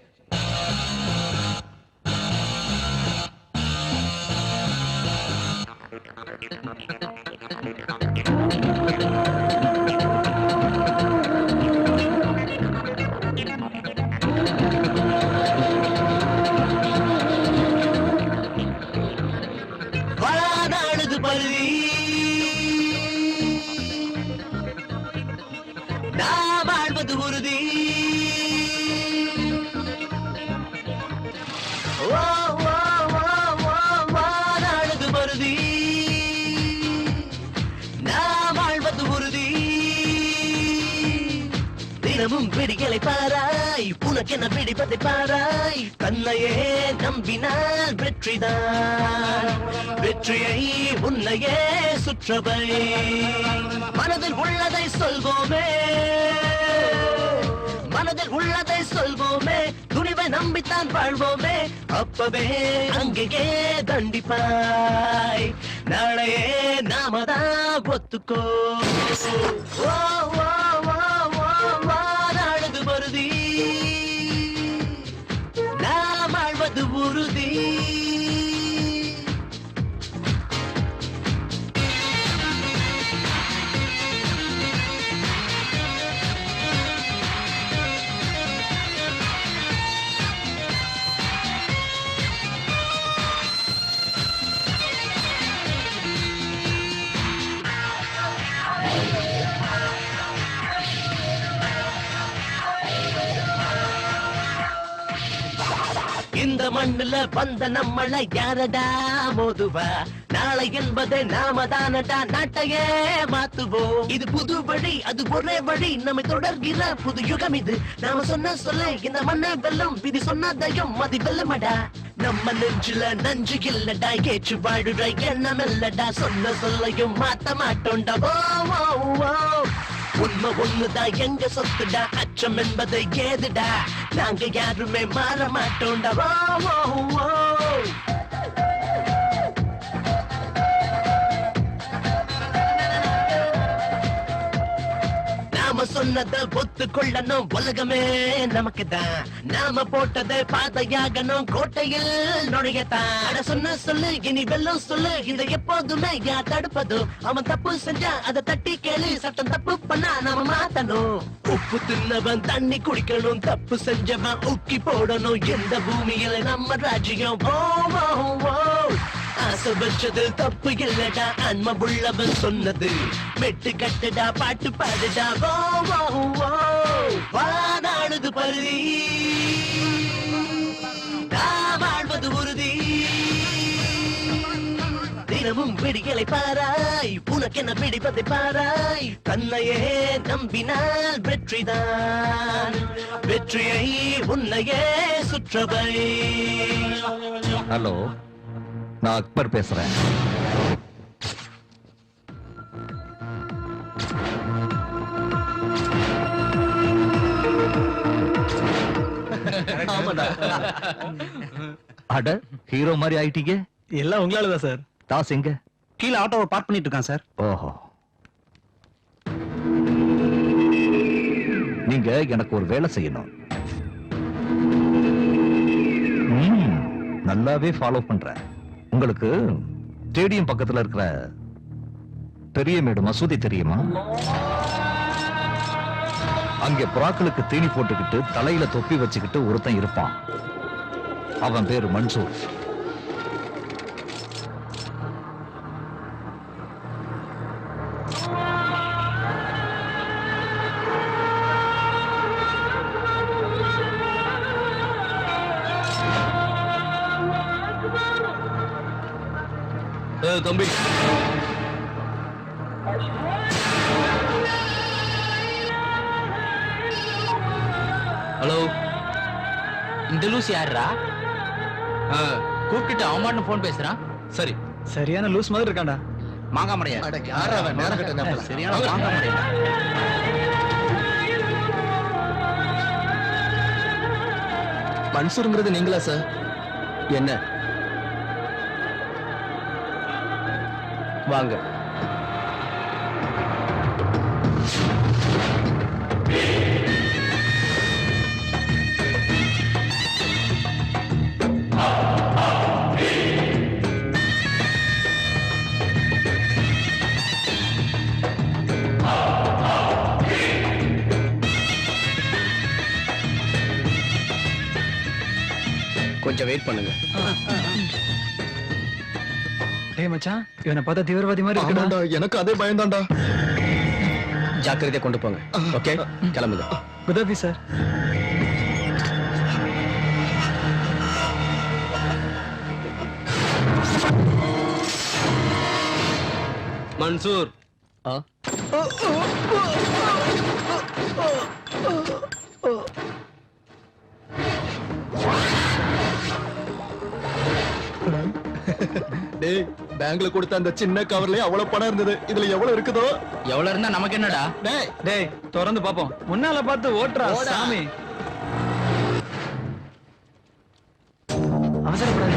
வாழானது பருதி நாம் வாழ்வது உறுதி. ஓ, ஓ, ஓ, ஓ, வாழானது பருதி நாம் வாழ்வது உறுதி. தினமும் விடிகளை பாராய், உனக்கென பிடிப்பதை பாராய். தன்னையே நம்பினால் வெற்றிதான், வெற்றியை உன்னையே சுற்றவை. மனதில் உள்ளதை சொல்வோமே, மனதில் உள்ளதை சொல்வோமே. துணிவை நம்பித்தான் வாழ்வோமே, அப்பவே அங்கேயே தண்டிப்பாய். நாளையே நாமதான் ஒத்துக்கோ. ஓ, ஓ, ஓ, ஓ, வாழானது பருதி நாம் வாழ்வது உறுதி. இந்த மண்ணுல வந்த நம்மள யாரடா மோதுவா? நாளை என்பதை நாம தானடா நாட்டையே மாத்துவோம். இது புது வழி, அது ஒரே வழி, நம்மை தொடர்கிற புது யுகம் இது. நாம சொன்ன சொல்ல இந்த மண்ணை வெல்லும், விதி சொன்னதையும் மதி வெல்லமடா. நம்ம நெஞ்சுல நஞ்சு இல்லடா, ஏற்று வாழுற எண்ணம் இல்லடா. சொன்ன சொல்லையும் மாத்த மாட்டோண்டா. ஓ, ஓ, ஓ. உண்மை ஒண்ணுதான் எங்க சொத்துடா, அச்சம் என்பதை ஏதுடா. நாங்க யாருமே மாற மாட்டோண்டா. ஓ, ஓ, ஓ. நாம சொன்னதை ஒத்துக்கொள்ளணும் உலகமே நமக்குதான் நாம போட்டதை பாதையாகணும் கோட்டையில் நுழையத்தான் அட சொன்ன சொல்லு இனி வெல்லும் சொல்லு இதை எப்போதுமே யார் தடுப்பதோ அவன் தப்பு செஞ்சா அதை தட்டி கேளு சட்டம் தப்பு பண்ணா நாம மாத்தணும் உப்பு தின்னவன் தண்ணி குடிக்கணும் தப்பு செஞ்சவன் உக்கி போடணும் எந்த பூமியில நம்ம ராஜ்யம் ஓ ஓ ஓ ஆசை வச்சது தப்பு இல்லடா அன்ம உள்ளவன் சொன்னது மெட்டு கட்டுடா பாட்டு பாடுடா ஓ ஓ ஓ வானாடுது பருதி நான் வாழ்வது உறுதி தினமும் விடிகளை பாராய் உனக்கென பிடிப்பதை பாராய் தன்னையே நம்பினால் வெற்றிதான் வெற்றியை உன்னையே சுற்றவை ஹலோ, நான் அக்பர் பேசுறேன். அட, ஹீரோ மாதிரி ஆயிட்டீங்க. எல்லாம் உங்களாலதான் சார். தாஸ் எங்க? கீழே ஆட்டோவை பார்க் பண்ணிட்டு இருக்கான் சார். ஓஹோ, நீங்க எனக்கு ஒரு வேலை செய்யணும். நல்லாவே ஃபாலோ பண்றேன். உங்களுக்கு ஸ்டேடியம் பக்கத்துல இருக்கிற பெரிய மேடு மசூதி தெரியுமா? அங்கே புறாக்களுக்கு தீனி போட்டுக்கிட்டு தலையில தொப்பி வச்சுக்கிட்டு ஒருத்தன் இருப்பான். அவன் பேரு மன்சூர். தம்பி, ஹலோ, இந்த லூஸ் யாருடா? கூப்பிட்டுட்டு அவன் மட்டும் போன் பேசுறான். சரி. சரியான லூஸ் மாதிரி இருக்காண்டா. மாங்கா மடையா சரியான மாங்கா மடையா. மன்சூருங்கிறது நீங்களா சார்? என்ன வாங்க. கொஞ்சம் வெயிட் பண்ணுங்க. டேய் மச்சான், இவனை பார்த்தா தீவிரவாதி மாதிரி இருக்குடா. ஆமாண்டா, எனக்கு அதே பயம்தான்டா. ஜாக்கிரதையா கொண்டு போங்க. ஓகே, கிளம்புங்க. உதவி சார். மன்சூர். டேய், பேங்க்ல கொடுத்த அந்த சின்ன கவர்லயே அவ்வளவு பணம் இருந்தது. இதுல எவ்வளவு இருக்குதோ? எவ்வளவு இருந்தா நமக்கு என்னடா? டேய் திறந்து பாப்போம். முன்னால பார்த்து ஓட்டுறா சாமி.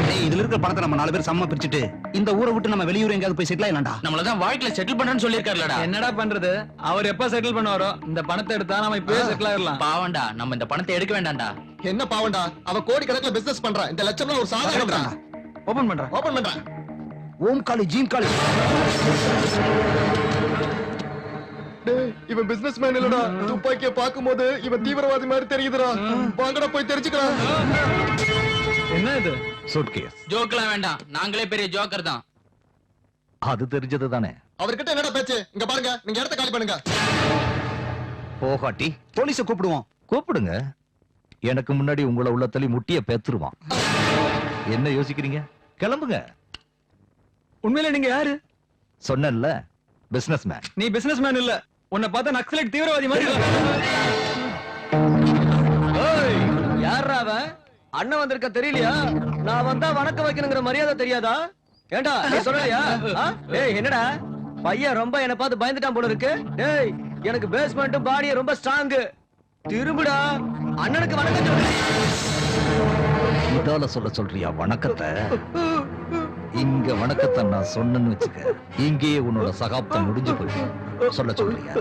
டேய், இதுல இருக்கிற பணத்தை நம்ம 4 பேர் சமமா பிரிச்சுட்டு இந்த ஊரை விட்டு நம்ம வெளியூர் எங்கயாவது போய் செட்டில் ஆயிடலாம்டா. நம்மளதான் வாழ்க்கையில செட்டில் பண்றேன்னு சொல்லிருக்காருலடா. என்னடா பண்றது? அவர் எப்ப செட்டில் பண்ணுவாரோ இந்த பணத்தை எடுத்தா நம்ம இப்பவே செட்டில் ஆயிடலாம். பாவண்டா, நம்ம இந்த பணத்தை எடுக்க வேண்டாம்டா. என்ன பாவண்டா, அவ கோடி கணக்குல பிசினஸ் பண்றான். இந்த லட்சம்லாம் ஒரு சாதாரண. ஓபன் பண்றா. ஓபன் பண்றான். ஓம் காளி ஜீம் காளி. டேய், இவன் பிசினஸ் மேன் இல்லடா. துப்பாக்கிய பாக்கும்போது இவன் தீவிரவாதி மாதிரி தெரியுதுடா. வாங்கடா போய் தெரிஞ்சுக்கலாம். என்ன இது? சூட்கேஸ். ஜோக்லாம் வேண்டாம், நாங்களே பெரிய ஜோக்கர் தான். அது தெரிஞ்சது தானே. அவர்கிட்ட என்னடா பேச்சு? இங்க பாருங்க, நீங்க இடத்த காலி பண்ணுங்க. போகாட்டி போலீஸ கூப்பிடுவோம். கூப்பிடுங்க. எனக்கு முன்னாடி உங்களை உள்ள தள்ளி முட்டிய பேத்துருவான். என்ன யோசிக்கிறீங்க? கிளம்புங்க. உண்மையில நீங்க யாரு? சொன்னேன்ல, பிசினஸ் மேன். நீ பிசினஸ் மேன் இல்ல. உன்னை பார்த்தா நக்சலைட் தீவிரவாதி மாதிரி இருக்கு. ஏய், யார்ரா அவன்? அண்ணன் வந்திருக்க தெரியலையா? நான் வந்தா வணக்கம் வைக்கணுங்கிற மரியாதை தெரியாதா? ஏண்டா நீ சொல்லலையா? டேய், என்னடா பையன் ரொம்ப என்ன பார்த்து பயந்துட்டான் போல இருக்கு. டேய், எனக்கு பேஸ்மெண்ட் பாடியே ரொம்ப ஸ்ட்ராங். திரும்புடா, அண்ணனுக்கு வணக்கம் சொல்லு. இதால சொல்ல சொல்றியா வணக்கத்தை? இங்க வணக்கத்தை நான் சொன்னேன்னு வச்சுக்க, இங்கேயே உன்னோட சகாப்தம் முடிஞ்சு போயிடும். சொல்ல சொல்றியா?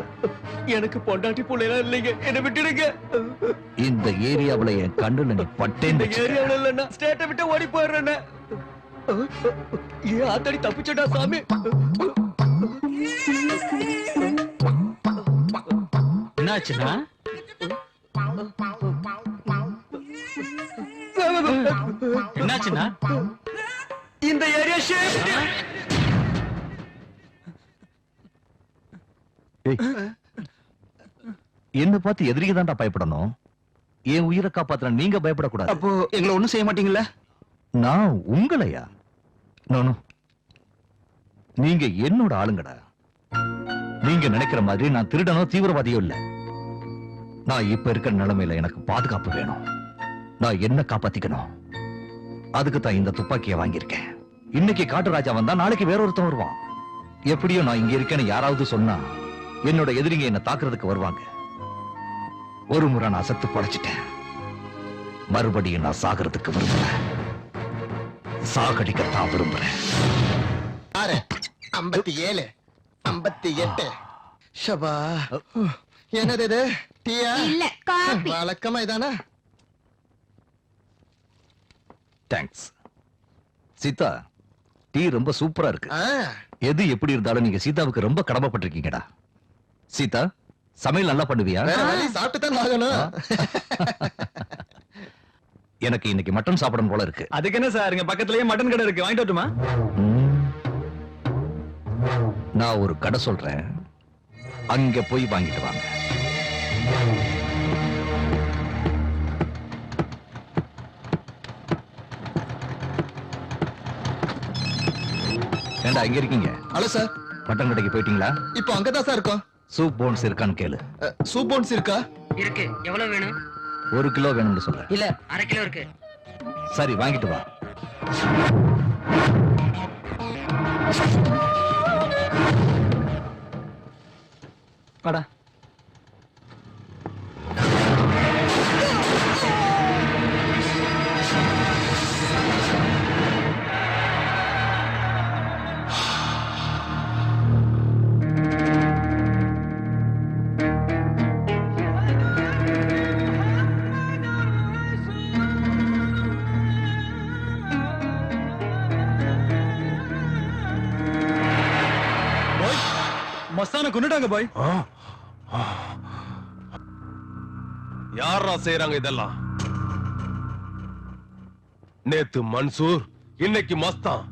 எனக்கு பொண்டாட்டி பிள்ளைலாம் இல்லைங்க, என்ன விட்டுடுங்க. இந்த ஏரியாவுல என் கண்ணுல நீ பட்டேன்னு வச்சுக்க, ஏரியாவுல இல்லைன்னா ஸ்டேட்டை விட்டு ஓடி போயிடுறேன். ஏன் ஆத்தாடி தப்பிச்சடா சாமி. என்னாச்சுன்னா என்னாச்சுன்னா இந்த ஏரியா ஷிஃப்ட். என்ன பார்த்து எதிரிக்கு தான்டா பயப்படணும். என் உயிரை காப்பாத்துற நீங்க பயப்படக்கூடாது. அப்போ எங்களை ஒண்ணும் செய்ய மாட்டீங்களா? நான் உங்களையா? நானு நீங்க என்னோட ஆளுங்கடா. நீங்க நினைக்கிற மாதிரி நான் திருடனோ தீவிரவாதியோ இல்ல. நான் இப்ப இருக்கிற நிலைமையில எனக்கு பாதுகாப்பு வேணும். நான் என்ன காப்பாத்திக்கணும். அதுக்கு தான் இந்த துப்பாக்கியை வாங்கியிருக்கேன். இன்னைக்கு காட்டுராஜா வந்தா நாளைக்கு வேற ஒருத்தன் வருவான். எப்படியோ நான் இங்க இருக்கேன்னு யாராவது சொன்னா என்னோட எதிரிங்க என்ன தாக்குறதுக்கு வருவாங்க. ஒரு முறை நான் செத்து படைச்சிட்டேன். மறுபடியும் நான் சாகிறதுக்கு விரும்புறேன். சாகடிக்கத்தான் விரும்புறேன். 57 58 ஷபா. என்னது இது? டீயா? இல்ல காபி. வழக்கமா இதானா? தேங்க்ஸ். சீதா, டீ ரொம்ப சூப்பரா இருக்கு. எது எப்படி இருந்தாலும் நீங்க சீதாவுக்கு ரொம்ப கடமைப்பட்டிருக்கீங்கடா. சீதா, சமையல் நல்லா பண்ணுவியா? சாப்பிட்டு தான் ஆகணும். எனக்கு இன்னைக்கு மட்டன் சாப்பிடணும் போல இருக்கு. அதுக்கு என்ன சார், இங்க பக்கத்துலயே மட்டன் கடை இருக்கு, வாங்கிட்டு வரட்டுமா? நான் ஒரு கடை சொல்றேன், அங்க போய் வாங்கிட்டு வாங்க. ஏண்டா இங்க இருக்கீங்க? ஹலோ சார், மட்டன் கடைக்கு போயிட்டீங்களா? இப்போ அங்கதான் சார் இருக்கோம். சூப் போன்ஸ் இருக்கான்னு கேளு. சூப் போன்ஸ் இருக்கா? இருக்கு. எவ்வளவு வேணும்? 1 கிலோ வேணும்னு சொல்ல. இல்ல, 1/2 கிலோ இருக்கு. சரி, வாங்கிட்டு வா. வாடா. மஸ்தான கொன்னுட்டாங்க பாய். யாரா செய்யறாங்க இதெல்லாம்? நேத்து மன்சூர், இன்னைக்கு மஸ்தான்.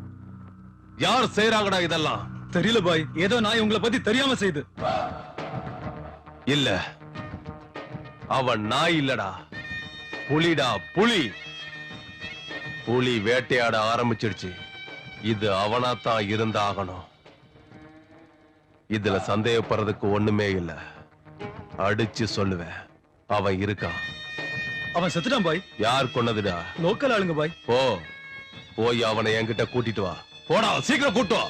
யார் செய்யறாங்கடா இதெல்லாம்? தெரியல பாய், ஏதோ நாய் உங்களை பத்தி தெரியாம செய்து. இல்ல, அவன் நாய் இல்லடா, புலிடா, புலி. புலி வேட்டையாட ஆரம்பிச்சிடுச்சு. இது அவனாத்தான் இருந்தாகணும். இதுல சந்தேகப்படுறதுக்கு ஒண்ணுமே இல்ல. அடிச்சு சொல்லுவேன், அவன் இருக்கான். அவன் செத்துட்டான் பாய். யார் கொன்னதுடா? லோக்கல் ஆளுங்க பாய். போய் அவனை என்கிட்ட கூட்டிட்டு வா. போடா, சீக்கிரம் கூட்டு வா.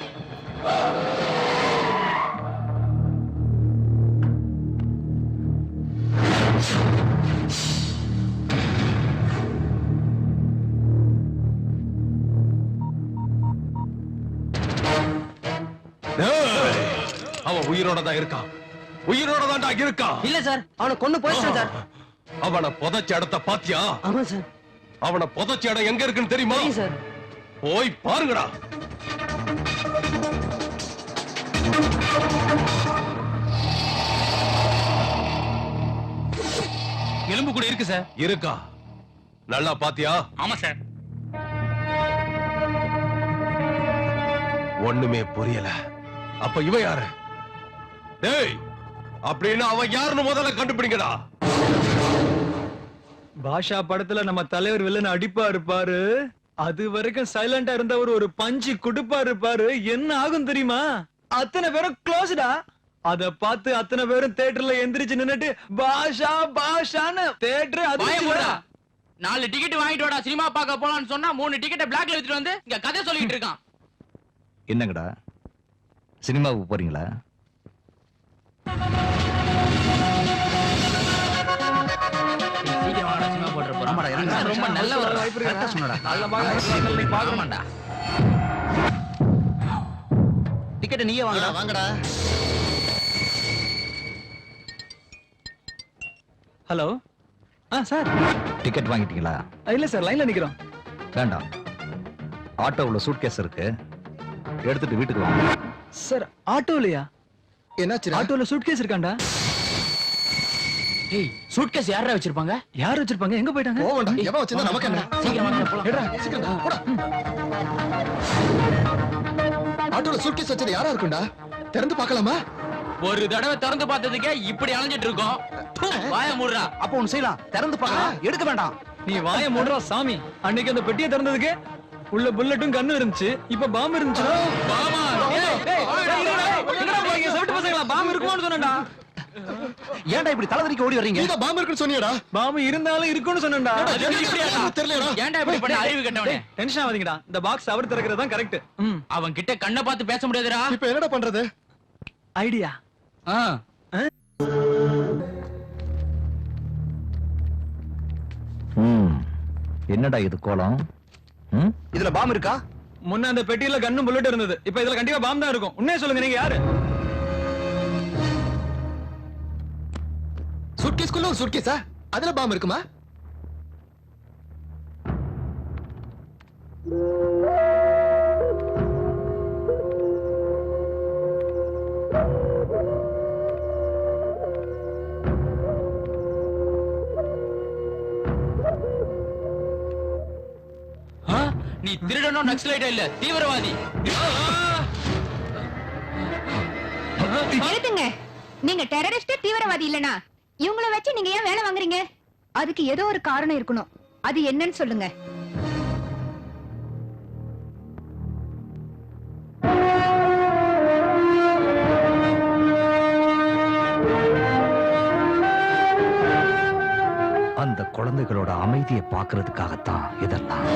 அவன் உயிரோட தான் இருக்கான். உயிரோட தான்டா இருக்கான். இல்ல சார், அவனை கொண்டு போயிட்டான் சார். அவனை புதைச்ச இடத்த பாத்தியா? ஆமா சார். அவனை புதைச்ச இடம் எங்க இருக்குன்னு தெரியுமா? சார், போய் பாருங்கடா. எலும்பு கூட இருக்கு சார். இருக்கா? நல்லா பாத்தியா? ஆமா சார். ஒண்ணுமே புரியல. அப்ப இவன் யாரு? டேய், அப்படின்னு அவன் யாருன்னு முதல்ல கண்டுபிடிங்கடா. பாஷா படத்துல நம்ம தலைவர் வில்லன் அடிப்பா இருப்பாரு, அது வரைக்கும் சைலண்டா இருந்தவர் ஒரு பஞ்சு குடுப்பா இருப்பாரு. என்ன ஆகும் தெரியுமா? அத்தனை பேரும் க்ளோஸ்டா. அத பார்த்து அத்தனை பேரும் தியேட்டர்ல எந்திரிச்சு நின்னுட்டு பாஷா பாஷான்னு தியேட்டர் அது 4 டிக்கெட் வாங்கிட்டு வாடா சினிமா பார்க்க போலாம்னு சொன்னா 3 டிக்கெட்டை பிளாக்ல எடுத்துட்டு வந்து இங்க கதை சொல்லிட்டு இருக்கான். என்னங்கடா, சினிமாவுக்கு போறீங்களா? சீக்கிரம் வாடா, சினிமா போட்டுற போறோம். ரொம்ப நல்ல ஒரு வாய்ப்பு இருக்கு. சொன்னடா. நல்ல பாக்க பாக்கமாடா. டிக்கெட் நீயே வாங்கடா. வாங்கடா. Hello sir. டிக்கெட் வாங்கிட்டீங்களா? இல்ல சார், லைன்ல நிக்கிறோம். வேண்டாம், ஆட்டோவுல சூட்கேஸ் இருக்கு, எடுத்துட்டு வீட்டுக்கு வாங்க. சார் ஆட்டோலையா? என்னாச்சு? ஆட்டோல சூட்கேஸ் இருக்காண்டா. ஏய் சூட்கேஸ் யாரா வச்சிருப்பாங்க? யார் வச்சிருப்பாங்க? எங்க போயிட்டாங்க? போவண்டா. எவன் வச்சிருந்தா நமக்கு என்ன? சீக்கிரம் வாங்க போலாம். எடுடா, சீக்கிரம் போடா. ஆட்டோல சூட்கேஸ் வச்சது யாரா இருக்கும்டா? திறந்து பார்க்கலாமா? ஒரு தடவை திறந்து பார்த்ததுக்கே இப்படி அலைஞ்சிட்டு இருக்கோம். வாய மூடுறா. அப்ப ஒண்ணு செய்யலாம், திறந்து பார்க்கலாம், எடுக்க வேண்டாம். நீ வாய மூடுறா சாமி. அன்னைக்கு அந்த பெட்டியை திறந்ததுக்கு உள்ள புல்லட்டும் கண்ணு இருந்துச்சு, இப்ப பாம்பு இருந்துச்சு. பாமா. செவிட்டு பசங்களா, பாம்பு இருக்குமோன்னு சொன்னேன்டா. ஏன்டா இப்படி தலைவரிக்கு ஓடி வர்றீங்க? நீதான் பாம்பு இருக்குன்னு சொன்னியடா. பாம்பு இருந்தாலும் இருக்கும்னு சொன்னேன்டா. தெரியலடா. ஏன்டா இப்படி பண்ண அறிவு கட்டவனே? டென்ஷன் ஆகாதீங்கடா. இந்த பாக்ஸ் அவர் திறக்கிறது தான் கரெக்ட். அவன் கிட்ட கண்ணை பார்த்து பேச முடியாதுடா. இப்ப என்னடா பண்றது? ஐடியா. என்னடா இது கோலம்? இதுல பாம்பு இருக்கா? முன்ன அந்த பெட்டியில கன்னும் புல்லட் இருந்தது, இப்ப இதுல கண்டிப்பா பாம்பு தான் இருக்கும். உண்மையை சொல்லுங்க, நீங்க யாரு? சூட்கேஸ்க்குள்ள ஒரு சூட்கேஸா? அதுல பாம்பு இருக்குமா? நீ திருடனும் நக்சலைட்டா இல்ல, தீவிரவாதி. நிறுத்துங்க. நீங்க டெரரிஸ்ட், தீவிரவாதி இல்லனா இவங்கள வச்சு நீங்க ஏன் வேலை வாங்குறீங்க? அதுக்கு ஏதோ ஒரு காரணம் இருக்கணும். அது என்னன்னு சொல்லுங்க. அந்த குழந்தைகளோட அமைதியை பார்க்கிறதுக்காகத்தான் இதெல்லாம்.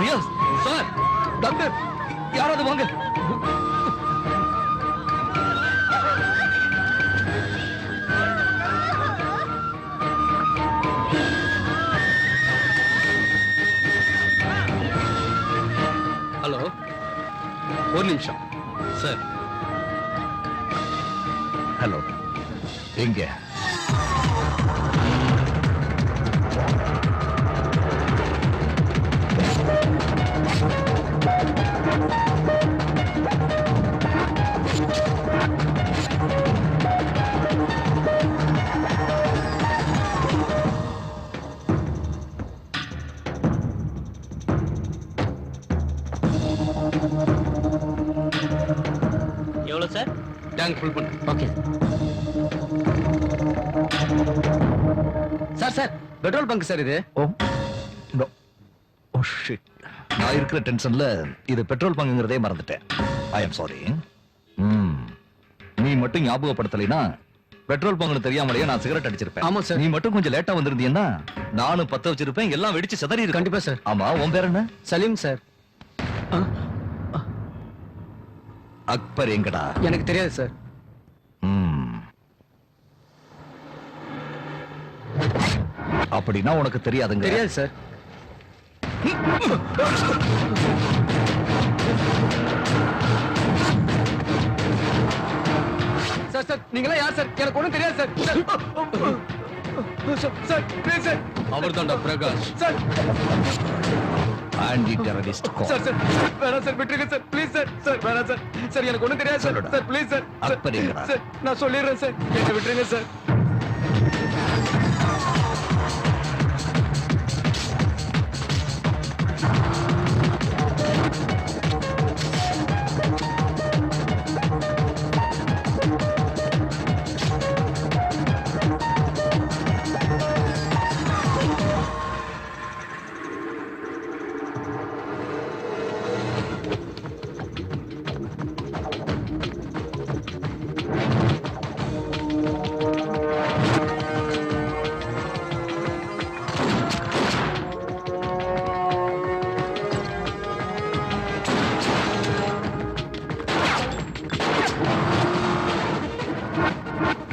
ரியாஸ் சார், டாக்டர் யாராவது வாங்க. ஹலோ, ஒரு நிமிஷம் சார். ஹலோ, எங்க? எவ்வளவு சார்? டேங்க் ஃபுல் பண்ணு. Okay sir sir, petrol bunk sir இது. Oh no, oh shit. நான் இருக்கிற டென்ஷன்ல இது பெட்ரோல் பங்குங்கிறதே மறந்துட்டேன். I am sorry. நீ மட்டும் ஞாபகப்படுத்தலைனா பெட்ரோல் பங்குன்னு தெரியாமலேயே நான் சிகரெட் அடிச்சிருப்பேன். ஆமா சார். நீ மட்டும் கொஞ்சம் லேட்டா வந்திருந்தீன்னா நானும் பத்த வச்சிருப்பேன், எல்லாம் வெடிச்சு சிதறி இருக்கு. கண்டிப்பா சார். ஆமா, உன் பேர் என்ன? சலீம் சார். அக்பர் எங்கடா? எனக்கு தெரியாது சார். அப்படின்னா உனக்கு தெரியாதுங்க? தெரியாது சார். சார் சார், நீங்களா யார் சார்? எனக்கு ஒண்ணும் தெரியாது சார். Sir please sir. அவர்தான்டா Prakash. Sir anti terrorist call. Sir sir வேணாம் சார், விட்டுருங்க சார் ப்ளீஸ் சார். சார் வேணாம் சார். சார் எனக்கு ஒண்ணும் தெரியாது சார். சொல்லுடா. Sir please sir. அக்பர் எங்கடா? சார் நான் சொல்லிடுறேன் சார், என்ன விட்டுருங்க சார்.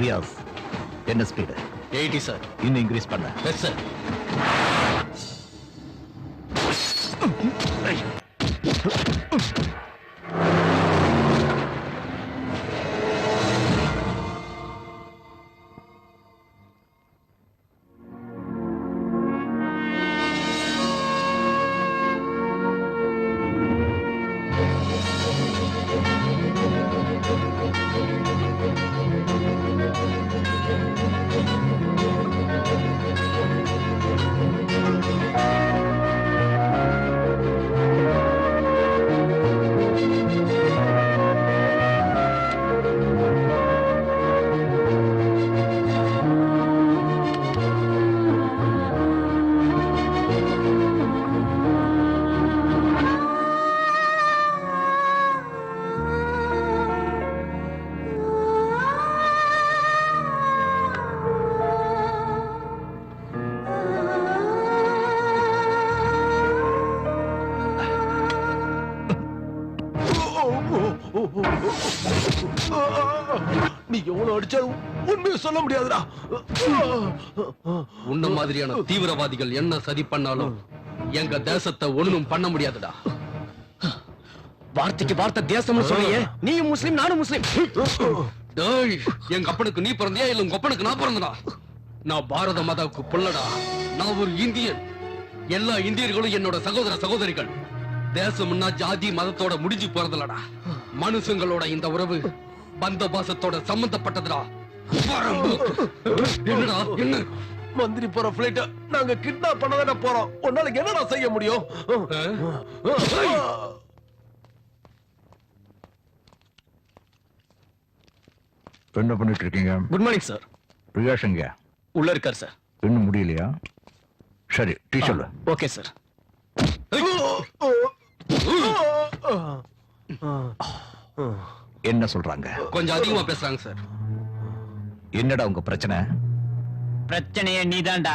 ரியாஸ் என்ன ஸ்பீடு? 80 சார். இன்னும் இன்க்ரீஸ் பண்ண. Yes sir. நீ எவ்வளவு அடிச்சாலும் உண்மையை சொல்ல முடியாதுடா. உன்ன மாதிரியான தீவிரவாதிகள் என்ன சதி பண்ணாலும் எங்க தேசத்தை ஒண்ணும் பண்ண முடியாதுடா. வார்த்தைக்கு வார்த்தை தேசம்னு சொல்லியே, நீ முஸ்லிம் நானும் முஸ்லிம். டேய், எங்க அப்பனுக்கு நீ பிறந்தியா இல்ல உங்க அப்பனுக்கு நான் பிறந்தனா? நான் பாரத மாதாவுக்கு புள்ளடா. நான் ஒரு இந்தியன். எல்லா இந்தியர்களும் என்னோட சகோதர சகோதரிகள். தேசம்னா ஜாதி மதத்தோட முடிஞ்சு போறதுலடா. மனுஷங்களோட இந்த உறவு பந்த பாசத்தோட சம்பந்தப்பட்டதுடா. என்னடா என்ன? மந்திரி போற பிளைட் நாங்க கிட்னாப் பண்ணதானே போறோம். உன்னால என்னடா செய்ய முடியும்? என்ன பண்ணிட்டு இருக்கீங்க? Good morning sir. ரியாஸ் எங்க? உள்ள இருக்கார் சார். இன்னும் முடியலையா? சரி, டீ சொல்லு. Okay sir. என்ன சொல்றாங்க? கொஞ்சம் அதிகமா பேசுறாங்க சார். என்னடா உங்க பிரச்சனை? பிரச்சனையே நீதான்டா.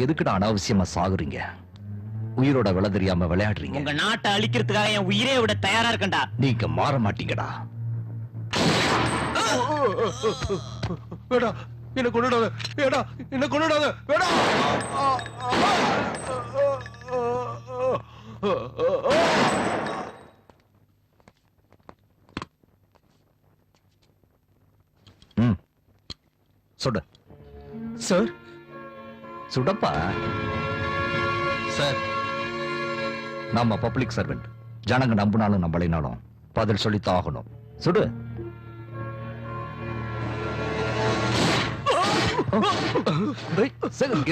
எதுக்குடா அனாவசியமா சாகுறீங்க? உயிரோட விலை தெரியாம விளையாடுறீங்க. உங்க நாட்டை அழிக்கிறதுக்காக என் உயிரே விட தயாரா இருக்கேன்டா. நீங்க மாற மாட்டீங்கடா. வேடா, என்ன கொண்டுடாத. வேடா, என்ன கொண்டுடாத. வேடா. சுடு சார். சுடப்பா. சார், நம்ம பப்ளிக் சர்வெண்ட். ஜனங்க நம்பினாலும் நம்பலைனாலும் பதில் சொல்லித்தான் ஆகணும். சுடு.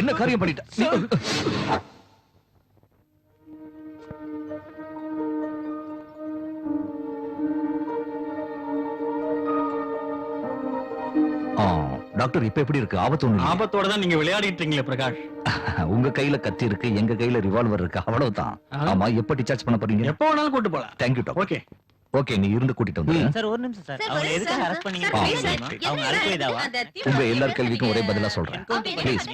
என்ன காரியம் பண்ணிட்ட? டாக்டர், இப்ப எப்படி இருக்கு? ஆபத்து ஒண்ணு இல்லையா? ஆபத்தோட தான் நீங்க விளையாடிட்டு இருக்கீங்களே பிரகாஷ். உங்க கையில கத்தி இருக்கு, எங்க கையில ரிவால்வர் இருக்கு, அவ்வளவுதான். ஆமா, எப்ப டிஸ்சார்ஜ் பண்ண போறீங்க? எப்போ வேணாலும் கூட்டு போலாம். Thank you doctor. ஓகே ஓகே, நீ இருந்து கூட்டிட்டு வந்து. சார் ஒரு நிமிஷம் சார். சார், அவங்க ஒரு எதுக்காக சார், அரெஸ்ட் பண்ணீங்க சார், தெரியுமா? சார், அவங்க என்ன அல்கொய்தாவா? அந்த உங்க எல்லார் கேள்விக்கும் ஒரே பதிலா சொல்றேன். ப்ளீஸ்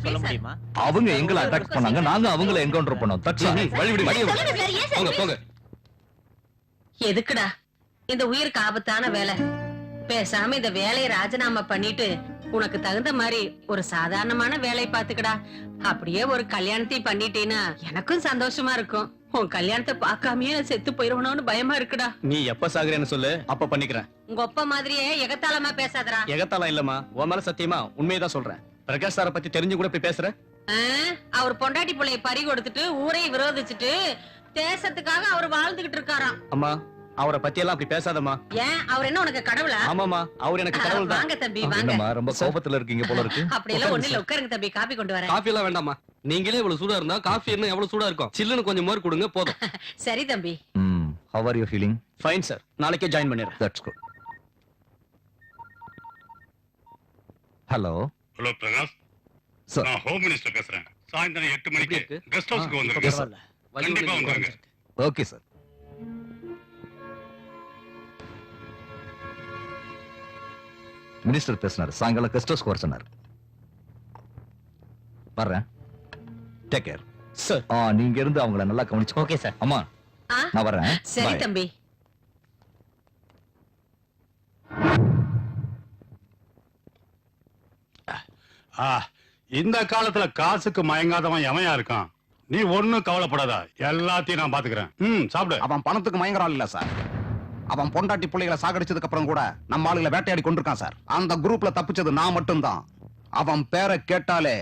சொல்ல முடியுமா? அவங்க எங்களை அட்டாக் பண்ணாங்க, நாங்க அவங்கள என்கவுண்டர் பண்ணோம். That's all. வழி விடு, வழி விடு. சொல்லுங்க சார், ஏன் சார் போங்க போங்க. எதுக்குடா இந்த உயிருக்கு ஆபத்தான வேலை? பேசாம இந்த வேலையை ராஜினாமா பண்ணிட்டு உனக்கு தகுந்த மாதிரி ஒரு சாதாரணமான வேலை பாத்துக்கடா. அப்படியே ஒரு கல்யாணத்தை பண்ணிட்டீன்னா எனக்கும் சந்தோஷமா இருக்கும். உன் கல்யாணத்தை பார்க்காமயே நான் செத்து போயிருவனோன்னு பயமா இருக்குடா. நீ எப்ப சாகுறேன்னு சொல்லு, அப்ப பண்ணிக்கிறேன். உங்க ஒப்ப மாதிரியே எகத்தாளமா பேசாதடா. எகத்தாலாம் இல்லம்மா, உன் மேல சத்தியமா உண்மையதான் சொல்றேன். பிரகாஷ் சாரை பத்தி தெரிஞ்சு கூட போய் பேசுற. அவர் பொண்டாட்டி பிள்ளைய பறி கொடுத்துட்டு ஊரையை விரோதிச்சுட்டு தேசத்துக்காக அவர் வாழ்ந்துகிட்டு இருக்காராம். அம்மா, அவரை பத்தி எல்லாம் அப்படி பேசாதம்மா. ஏன் அவர் என்ன உனக்கு கடவுளா? ஆமாமா, அவர் எனக்கு கடவுள் தான். வாங்க தம்பி வாங்க. என்னம்மா ரொம்ப கோபத்துல இருக்கீங்க போல இருக்கு. அப்படி எல்லாம் ஒண்ணு இல்ல, உட்காருங்க தம்பி, காபி கொண்டு வரேன். காஃபி எல்லாம் வேண்டாமா? நீங்களே இவ்வளவு சூடா இருந்தா காஃபி என்ன எவ்வளவு சூடா இருக்கும்? சில்லுன்னு கொஞ்சம் மோர் கொடுங்க போதும். சரி தம்பி. How are you feeling? Fine sir, நாளைக்கே ஜாயின் பண்ணிடுறேன். That's good. Hello hello Prakash, sir. நான் ஹோம் மினிஸ்டர் பேசுறேன். சாயந்தரம் 8 மணிக்கு எப்படி இருக்கு? கெஸ்ட் ஹவுஸ்க்கு இப்ப வந்துருங்க. பரவாயில்ல. கண்டிப்பா வந்துருங்க. Okay sir. மினிஸ்டர் பேசினார், சாயங்காலம் கெஸ்ட் ஹவுஸ்க்கு வர சொன்னார். வர்றேன். Take care sir. நீங்க இருந்து அவங்கள நல்லா கவனிச்சு. Okay sir. அம்மா, நான் வர்றேன். சரி Bye. தம்பி. இந்த காலத்துல காசுக்கு மயங்காதவன் எவன்யா இருக்கான்? நீ ஒண்ணும் கவலைப்படாத, எல்லாத்தையும் நான் பாத்துக்கிறேன். சாப்பிடு. அவன் பணத்துக்கு மயங்கறான் இல்ல சார். அவன் பொண்டாட்டி பிள்ளைகளை சாகடிச்சதுக்கு அப்புறம் கூட நம்ம ஆளுகளை வேட்டையாடி கொண்டிருக்கான் சார். அந்த குரூப்ல தப்பிச்சது நான் மட்டும்தான். அவன் பேரை கேட்டாலே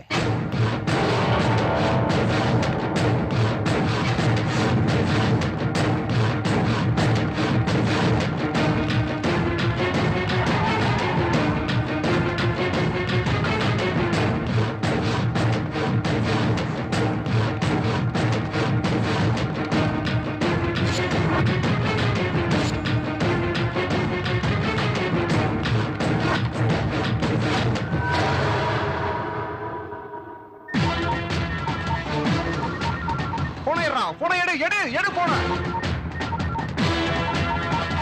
எடு போன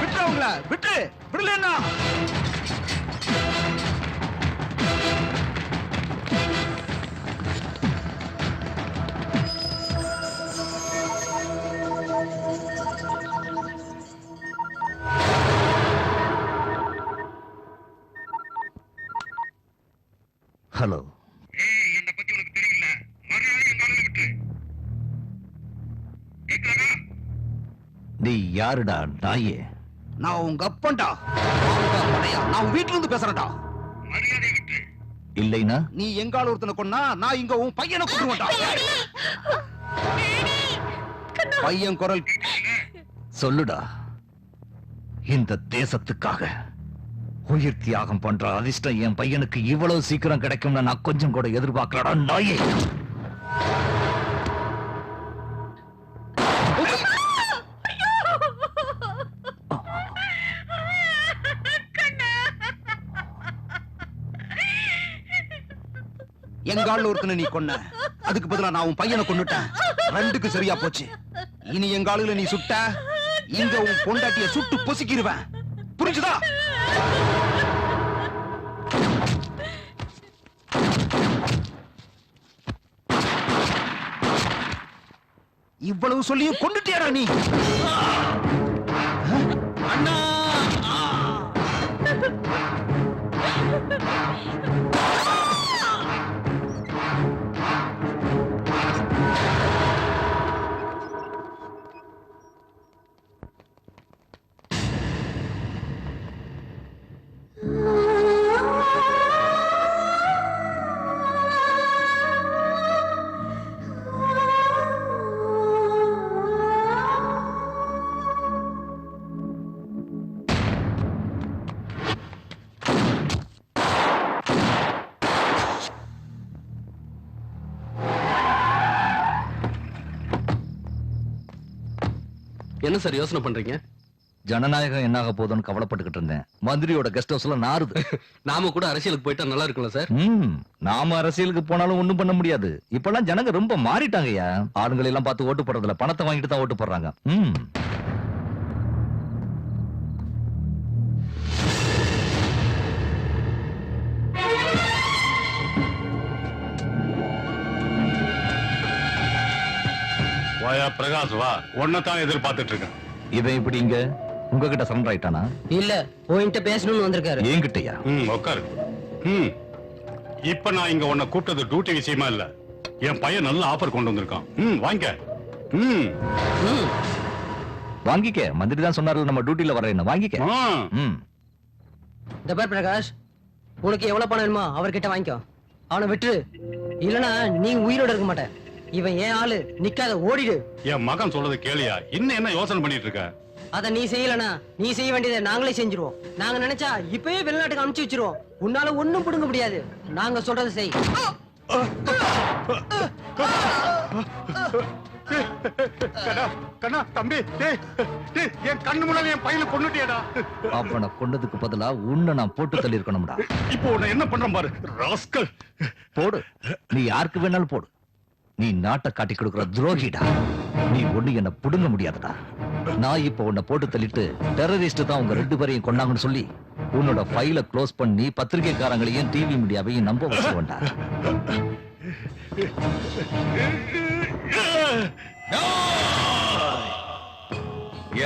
விட்டு அவங்கள விட்டு விடலன்னா ஹலோ. என்ன பத்தி உனக்கு தெரியல. மறுநாள் எங்க ஆளுங்களை விட்டு. கேக்குறானா? நீ யாருடா நாயே? நான் உங்க அப்பன்டா. நான் உன் வீட்டுல இருந்து பேசுறேன்டா. மரியாதை விட்டு. இல்லைனா நீ எங்க ஆளு ஒருத்தனை கொன்னா நான் இங்க உன் பையனை கொண்டுவேன்டா. பையன் குரல் சொல்லுடா. இந்த தேசத்துக்காக உயிர் தியாகம் பண்ற அதிர்ஷ்டம் என் பையனுக்கு இவ்வளவு சீக்கிரம் கிடைக்கும்னு நான் கொஞ்சம் கூட எதிர்பார்க்கலடா நாயே. எங்க ஆளு ஒருத்தனை நீ கொன்ன, அதுக்கு பதிலா நான் உன் பையனை கொன்னுட்டேன். ரெண்டுக்கு சரியா போச்சு. இனி எங்க ஆளுல நீ சுட்ட, இங்க உன் பொண்டாட்டிய சுட்டு பொசுக்கிடுவேன். புரிஞ்சுதா? இவ்வளவு சொல்லியும் கொண்டுட்டியாடா நீ? அண்ணா! என்ன சார் யோசனை பண்றீங்க? ஜனநாயகம் என்னாக போதும்னு கவலைப்பட்டுக்கிட்டு இருந்தேன். மந்திரியோட கெஸ்ட் ஹவுஸ்ல நாறுது. நாம கூட அரசியலுக்கு போயிட்டா நல்லா இருக்கும்ல சார்? நாம அரசியலுக்கு போனாலும் ஒண்ணும் பண்ண முடியாது. இப்பெல்லாம் ஜனங்க ரொம்ப மாறிட்டாங்கய்யா. ஆளுங்களை எல்லாம் பார்த்து ஓட்டு போடுறதுல பணத்தை வாங்கிட்டு தான் ஓட்டு போடுறாங்க. வாயா பிரகாஷ், வா. உன்னைத்தான் எதிர்பார்த்துட்டு இருக்கேன். இவன் இப்படி இங்க உங்ககிட்ட சரண்டர் ஆயிட்டானா? இல்ல, உன்கிட்ட பேசணும்னு வந்திருக்காரு. என்கிட்டயா? உட்காரு. இப்ப நான் இங்க உன்னை கூப்பிட்டது டியூட்டி விஷயமா இல்ல. என் பையன் நல்ல ஆஃபர் கொண்டு வந்திருக்கான். வாங்க. வாங்கிக்க. மந்திரி தான் சொன்னார்ல நம்ம டியூட்டில வரேன்னு. வாங்கிக்க. இந்த பார் பிரகாஷ், உனக்கு எவ்வளவு பணம் வேணுமோ அவர்கிட்ட வாங்கிக்கோ. அவனை விட்டு, இல்லனா நீ உயிரோட இருக்க மாட்ட. இவன் ஏன் ஆளு, நிக்காத, ஓடிடு. என் மகன் சொல்றது கேளியா? இன்னும் என்ன யோசனை பண்ணிட்டு இருக்க? அத நீ செய்யலனா நீ செய்ய வேண்டியதை நாங்களே செஞ்சிருவோம். நாங்க நினைச்சா இப்பவே வெளிநாட்டுக்கு அனுப்பிச்சு வச்சிருவோம். உன்னால ஒண்ணும் புடுங்க முடியாது. நாங்க சொல்றது செய். கண்ணா, தம்பி, என் கண்ணு முன்னால என் பையனை கொன்னுட்டியடா. அவனை கொண்டதுக்கு பதிலா உன்னை நான் போட்டு தள்ளி இருக்கணும்டா. இப்போ உன்னை என்ன பண்றேன் பாரு, ராஸ்கல். போடு, நீ யாருக்கு வேணாலும் போடு. நீ நாட்டை காட்டி கொடுக்கிற துரோகிடா. நீ ஒண்ணு என்ன புடுங்க முடியாதுடா. நான் இப்ப உன்னை போட்டு தள்ளிட்டு டெரரிஸ்ட் தான் உங்க 2 பேரையும் கொண்டாங்கன்னு சொல்லி உன்னோட ஃபைல க்ளோஸ் பண்ணி பத்திரிகைக்காரங்களையும் டிவி மீடியாவையும் நம்ப வச்சுக்கோண்டா.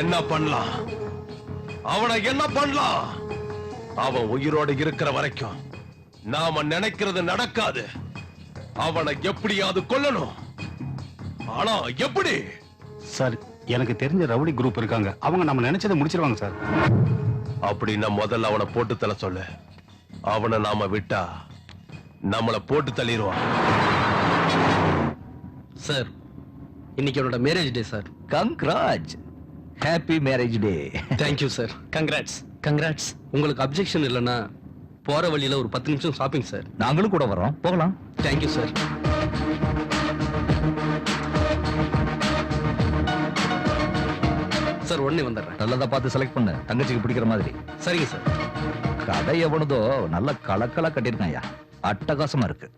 என்ன பண்ணலாம்? அவனை என்ன பண்ணலாம்? அவன் உயிரோடு இருக்கிற வரைக்கும் நாம நினைக்கிறது நடக்காது. அவனை எப்படியாவது கொல்லணும். ஆனா எப்படி? சார் எனக்கு தெரிஞ்ச ரவுடி குரூப் இருக்காங்க, அவங்க நம்ம நினைச்சதை முடிச்சிருவாங்க சார். அப்படின்னா முதல்ல அவனை போட்டு தள்ள சொல்லு. அவனை நாம விட்டா நம்மளை போட்டு தள்ளிடுவான். சார் இன்னைக்கு என்னோட marriage day sir. Congrats, happy marriage டே. Thank you sir. கங்க்ராட்ஸ். கங்க்ராட்ஸ். உங்களுக்கு அப்ஜெக்ஷன் இல்லைன்னா போற வழியில ஒரு 10 நிமிஷம் ஷாப்பிங் சார். நாங்களும் கூட வரோம், போகலாம். Thank you sir. சார் உடனே வந்துடுறேன். நல்லதா பார்த்து செலக்ட் பண்ணு, தங்கச்சிக்கு பிடிக்கிற மாதிரி. சரிங்க சார். கடை எவனதோ நல்ல கலக்கலா கட்டிருக்காயா, அட்டகாசமா இருக்கு.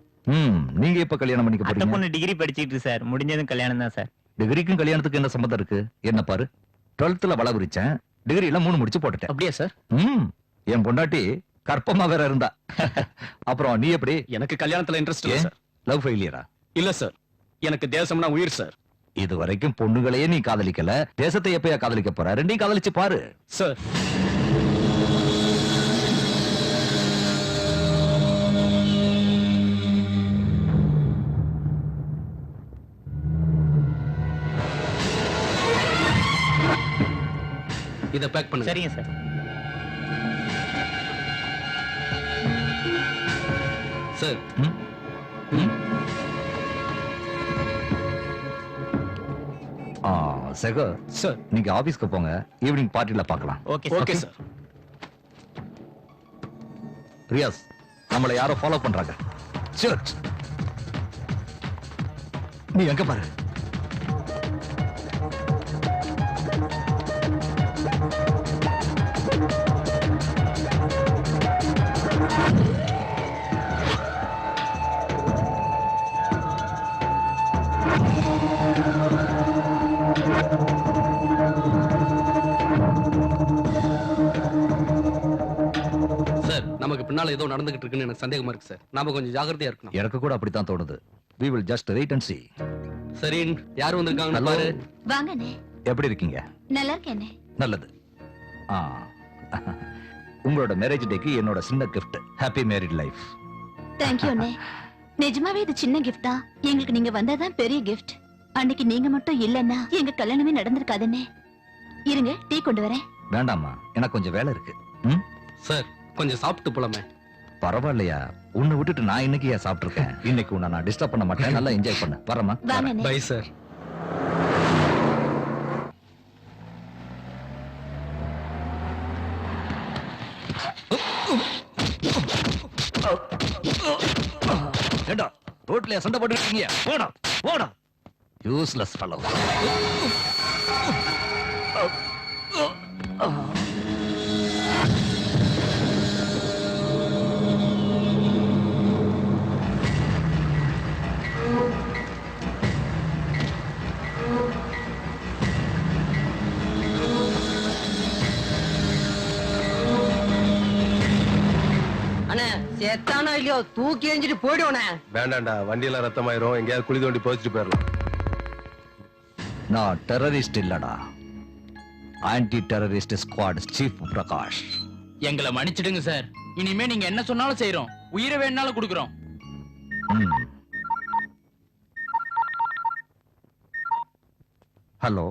நீங்க இப்ப கல்யாணம் பண்ணிக்க போறீங்க? பொண்ணு டிகிரி படிச்சிட்டு சார், முடிஞ்சதும் கல்யாணம் தான் சார். டிகிரிக்கும் கல்யாணத்துக்கு என்ன சம்பந்தம் இருக்கு? என்ன பாரு, 12th வள விரிச்சேன், டிகிரில 3 முடிச்சு போட்டுட்டேன். அப்படியா சார்? என் பொண்டாட்டி கற்பமா வேற இருந்தா. அப்புறம் நீ எப்படி? எனக்கு கல்யாணத்துல இன்ட்ரெஸ்ட் இல்ல சார். லவ் ஃபெயிலியரா? இல்ல சார், எனக்கு தேசம்னா உயிர் சார். இது வரைக்கும் பொண்ணுகளையே நீ காதலிக்கல, தேசத்தை எப்பயா காதலிக்க போற? ரெண்டையும் காதலிச்சு பாரு சார். இத பேக் பண்ணுங்க. சரிங்க சார். Sir Sekar sir. நீங்க ஆபீஸ்க்கு போங்க, ஈவினிங் பார்ட்டில பார்க்கலாம். Okay sir. ரியாஸ், நம்மள யாரோ ஃபாலோ பண்றாங்க. சர்ச், நீ எங்க பாரு. சார் நமக்கு பின்னால ஏதோ நடந்துகிட்டு இருக்குன்னு எனக்கு சந்தேகமா இருக்கு சார். நாம கொஞ்சம் ஜாக்கிரதையா இருக்கணும். எனக்கு கூட அப்படித்தான் தோணுது. We will just wait and see. சரி, யார் வந்திருக்காங்க பாரு. வாங்கண்ணே. எப்படி இருக்கீங்க? நல்லா இருக்கேனே. நல்லது. உங்களோட மேரேஜ் டேக்கு என்னோட சின்ன gift. Happy married life. Thank you அண்ணே. நிஜமாவே இது சின்ன gift தான். எங்களுக்கு நீங்க வந்ததான் பெரிய gift. அன்னைக்கு நீங்க மட்டும் இல்லன்னா எங்க கல்யாணமே நடந்திருக்காதுண்ணே. இருங்க, டீ கொண்டு வரேன். வேண்டாமா, எனக்கு கொஞ்சம் வேலை இருக்கு. சார் கொஞ்சம் சாப்பிட்டு போலாமே. பரவாயில்லையா, உன்னை விட்டுட்டு நான் இன்னைக்கு ஏன் சாப்பிட்டுருக்கேன். இன்னைக்கு உன்னை நான் டிஸ்டர்ப் பண்ண மாட்டேன், நல்லா என்ஜாய் பண்ண. வரமா? Bye sir. ஏண்டா ரோட்ல சண்டை போட்டுட்டு இருக்கீங்க? போடா போடா, யூஸ்லெஸ் ஃபெலோ. அண்ணே செத்தானோ இல்லையோ தூக்கி எஞ்சிட்டு போயிடுவோண்ணே. வேண்டாண்டா, வண்டியெல்லாம் ரத்தமாயிரும். எங்கேயாவது குழி தோண்டி போச்சுட்டு போயிடலாம். நான் டெரரிஸ்ட் இல்லடா, anti terrorist squad chief Prakash. எங்களை மன்னிச்சிடுங்க சார். இனிமே நீங்க என்ன சொன்னாலும் செய்யறோம், உயிரை வேணாலும் கொடுக்கறோம். Hello,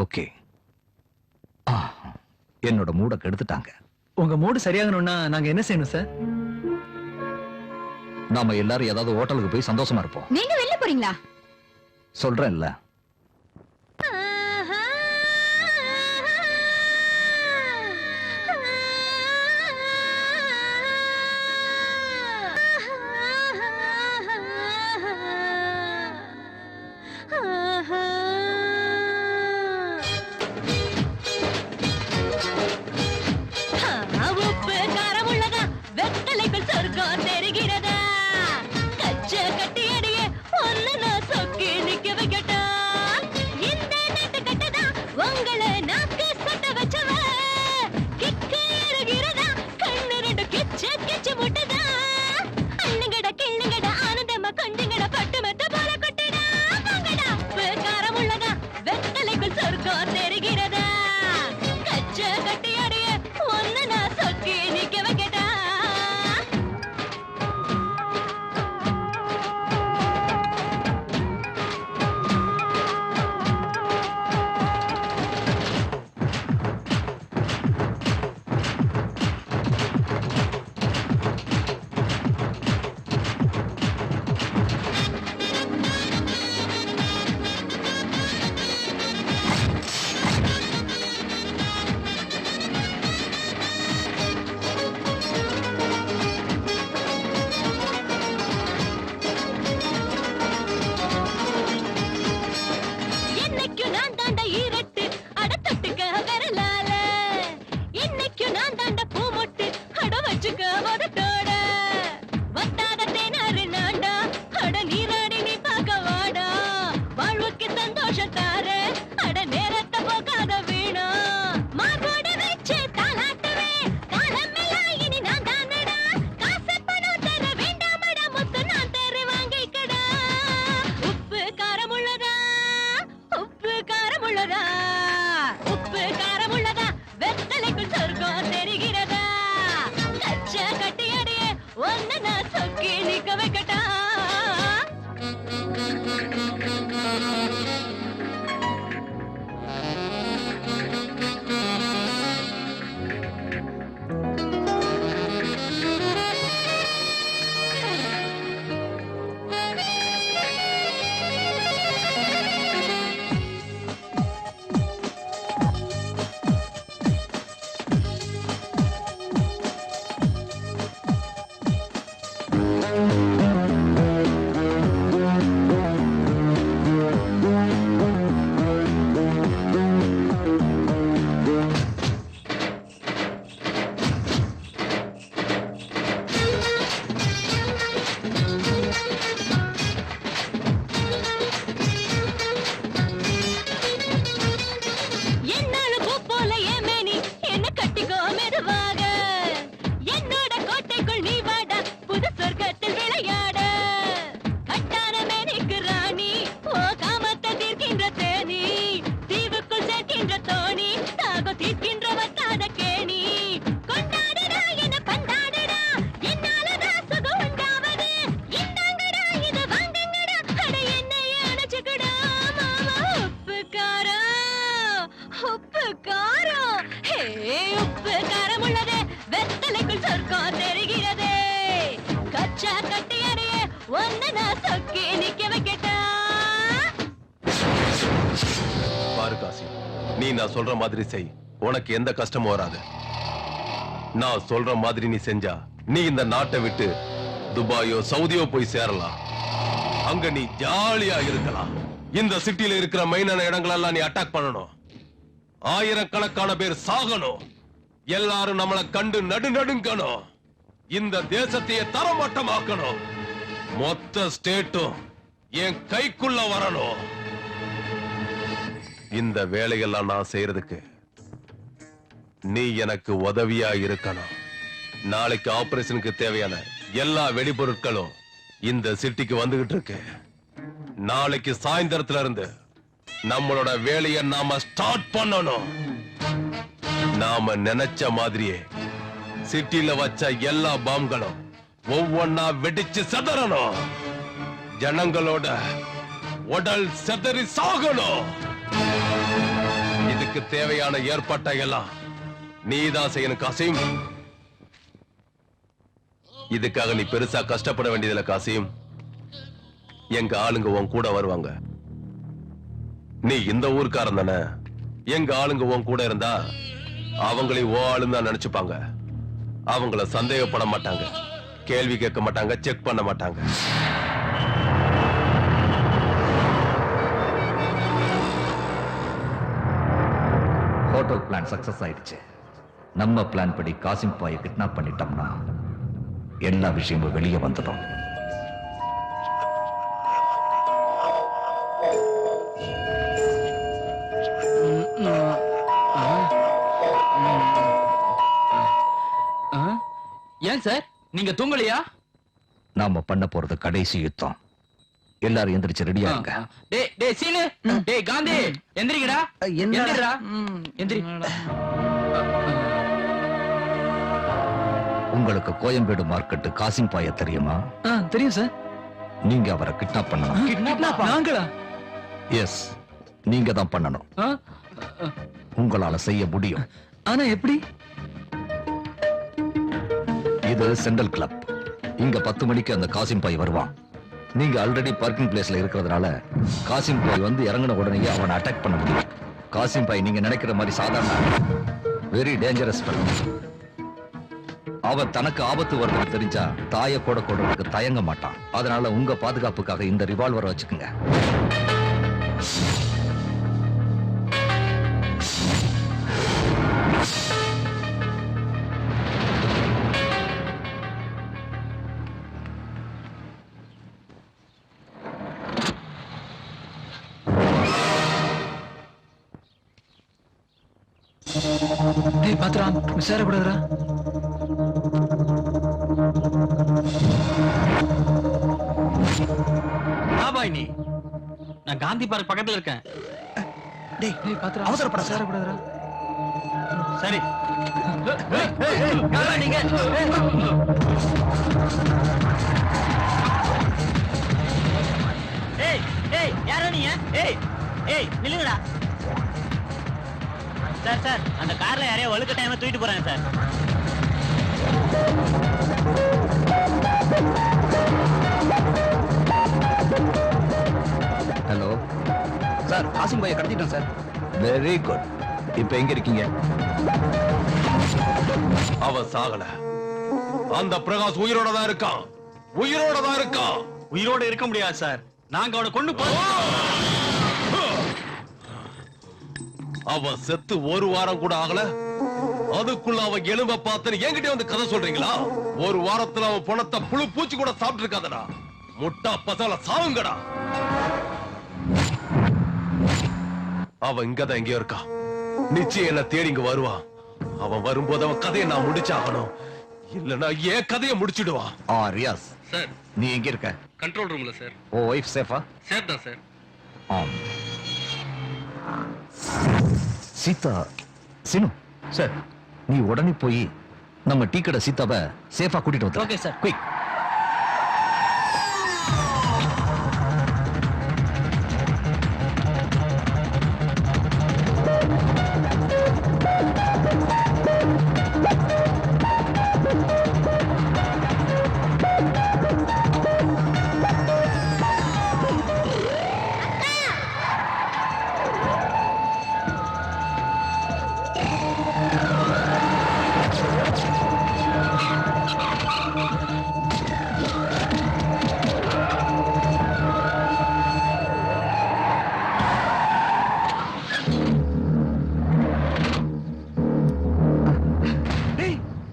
okay. என்னோட மூட கெடுத்துட்டாங்க. உங்க மூடு சரியாகணும்னா நாங்க என்ன செய்யணும் சார்? நாம எல்லாரும் ஏதாவது ஹோட்டலுக்கு போய் சந்தோஷமா இருப்போம். நீங்க வெளில போறீங்களா? சொல்றேன்ல. உப்பு காரம் உள்ளதா, வெத்தலைக்குள் சொர்க்கம் தெரிகிறதா, கச்ச கட்டியடியே ஒன்னு நான் சொக்கி நிக்க வைக்கட்டா. நான் தாண்ட ஈரட்டு அட தொட்டுக்க விரலால இன்னைக்கு நான் தாண்ட பூமொட்டு அட வச்சுக்க வதட்டோட வத்தாத தேனாறு நாண்டா அட நீராடி நீ பார்க்க வாடா வாழ்வுக்கு சந்தோஷம் தார அட நேரத்தை போக்காத வீணா மார்போட வச்சு தாளாட்டுவே காலமெல்லாம் இனி நான் தானடா காசு பணம் தர வேண்டாமடா முத்து நான் தர வாங்கிக்கடா உப்பு காரமுள்ளதா உப்பு காரமுள்ளதா உப்பு காரமுள்ளதா வெத்தலைக்குள் சொர்க்கம் தெரிகிறதா கச்ச கட்டியடியே ஒன்னு நான் சொக்கி நிக்க வைக்கட்டா என்னாலும் பூ போல ஏமேனி என்ன கட்டிக்கோ மெதுவாக என்னோட கோட்டைக்குள் நீ வாடா புது சொர்க்கத்தில் விளையாட கட்டான மேனிக்கு ராணி ஓ காமத்தை தீர்க்கின்ற தேனி தீவுக்குள் சேர்க்கின்ற தோணி தாகம் தீர்க்கின்ற வத்தாத கேணி கொண்டாடுடா என்ன பந்தாடுடா என்னாலதான் சுகம் உண்டாவது இந்தாங்கடா இது வாங்குங்கடா அட என்னையே அணைச்சுக்கடா மாமா உப்பு காரம் ஹே உப்பு காரம் உள்ளதே வெத்தலைக்குள் சொர்க்கம் தெரிகிறதே கச்சா கட்டியறையே ஒன்னு நான் சொக்கி நிக்க வைக்கட்டா பாரு காசி, நீ நான் சொல்ற மாதிரி செய், உனக்கு எந்த கஷ்டமும் வராது. நான் சொல்ற மாதிரி நீ செஞ்சா நீ இந்த நாட்டை விட்டு துபாயோ சவுதியோ போய் சேரலாம். அங்க நீ ஜாலியா இருக்கலாம். இந்த சிட்டில இருக்கிற மெயினான இடங்களெல்லாம் நீ அட்டாக் பண்ணணும். ஆயிரக்கணக்கான பேர் சாகணும். எல்லாரும் நம்மளை கண்டு நடுநடுங்கணும். இந்த தேசத்தையே தரமட்டமாக்கணும். மொத்த ஸ்டேட்டும் என் கைக்குள்ள வரணும். இந்த வேலையெல்லாம் நான் செய்யறதுக்கு நீ எனக்கு உதவியா இருக்கணும். நாளைக்கு ஆபரேஷனுக்கு தேவையான எல்லா வெடிபொருட்களும் இந்த சிட்டிக்கு வந்துகிட்டு இருக்கு. நாளைக்கு சாயந்தரத்துல இருந்து நம்மளோட வேலையை நாம ஸ்டார்ட் பண்ணணும். நாம நினைச்ச மாதிரியே சிட்டில வச்ச எல்லா பாம்களும் ஒவ்வொன்னா வெடிச்சு செதறணும். ஜனங்களோட உடல் செதறி சாகணும். இதுக்கு தேவையான ஏற்பாட்டை எல்லாம் நீதான் செய்யணும் காசிம். இதுக்காக நீ பெருசா கஷ்டப்பட வேண்டியதில்லை காசிம். எங்க ஆளுங்க உன் கூட வருவாங்க. நீ இந்த ஊர்க்காரன் தானே. எங்க ஆளுங்க உன் கூட இருந்தா அவங்களை ஓ ஆளுன்னு தான் நினைச்சுப்பாங்க. அவங்கள சந்தேகப்பட மாட்டாங்க, கேள்வி கேட்க மாட்டாங்க, செக் பண்ண மாட்டாங்க. ஹோட்டல் பிளான் சக்சஸ் ஆயிடுச்சு. நம்ம பிளான் படி காசிம் பாயை கிட்னாப் பண்ணிட்டோம்னா எல்லா விஷயமும் வெளியே வந்துடும். ஏன் சார் நீங்க தூங்கலையா? நாம பண்ண போறது கடைசி யுத்தம். எல்லாரும் எந்திரிச்சு ரெடியா இருங்க. டேய் சீனு, டேய் காந்தி எந்திரிங்கடா. எந்திரிடா. எந்திரி. உங்களுக்கு கோயம்பேடு மார்க்கெட் காசிம் பாய தெரியுமா? தெரியும் சார். நீங்க அவரை கிட்னாப் பண்ணணும். கிட்னாப் நாங்களா? எஸ், நீங்க தான் பண்ணணும். உங்களால செய்ய முடியும். ஆனா எப்படி? இது சென்ட்ரல் கிளப். இங்க 10 மணிக்கு அந்த காசிம் பாய் வருவான். நீங்க ஆல்ரெடி பார்க்கிங் பிளேஸ்ல இருக்கிறதுனால காசிம் பாய் வந்து இறங்கின உடனே அவனை அட்டாக் பண்ண முடியும். காசிம் பாய் நீங்க நினைக்கிற மாதிரி சாதாரண வெரி டேஞ்சரஸ். அவன் தனக்கு ஆபத்து வருதுன்னு தெரிஞ்சா தாயை கூட கொடுறதுக்கு தயங்க மாட்டான். அதனால உங்க பாதுகாப்புக்காக இந்த ரிவால்வரை வச்சுக்கோங்க. டேய் பாத்துடா மிஸ் ஆகக்கூடாதுடா. பாய் நீ நான் காந்தி பார்க் பக்கத்துல இருக்கேன். டேய் பாத்துடா அவசரப்பட மிஸ் ஆகக்கூடாதுடா. சரி நீங்க ஏய் ஏய் யாரா நீங்க? ஏய் ஏய் நில்லுங்கடா. சார் சார் அந்த கார்ல யாரையோ ஒழுக்க டைமா தூக்கிட்டு போறாங்க சார். ஹலோ சார் ஆசிம் பாயை கடத்திட்டோம் சார். Very good. இப்ப எங்க இருக்கீங்க? அவன் சாகல. அந்த பிரகாஷ் உயிரோட தான் இருக்கான். உயிரோட தான் இருக்கான். உயிரோட இருக்க முடியாது சார். நாங்க அவனை கொண்டு அவன் செத்து ஒரு வாரம் கூட ஆகல. அதுக்குள்ள அவன் எலும்ப பார்த்து என்கிட்ட வந்து கதை சொல்றீங்களா? ஒரு வாரத்துல அவன் பணத்தை புழு பூச்சி கூட சாப்பிட்டு இருக்காதடா. முட்டா பசல சாவுங்கடா. அவன் இங்கதான் எங்கேயோ இருக்கா. நிச்சயம் என்ன தேடி இங்க வருவான். அவன் வரும்போது அவன் கதையை நான் முடிச்சாகணும். இல்லன்னா ஏன் கதையை முடிச்சிடுவான். ரியாஸ் சார் நீ எங்க இருக்க? கண்ட்ரோல் ரூம்ல சார். ஓ வைஃப் சேஃபா? சேஃப் தான் சார். சீதா சினு சார் நீ உடனே போய் நம்ம டீ கடை சீதாவை சேஃபா கூட்டிட்டு வந்து. Okay sir. குயிக்.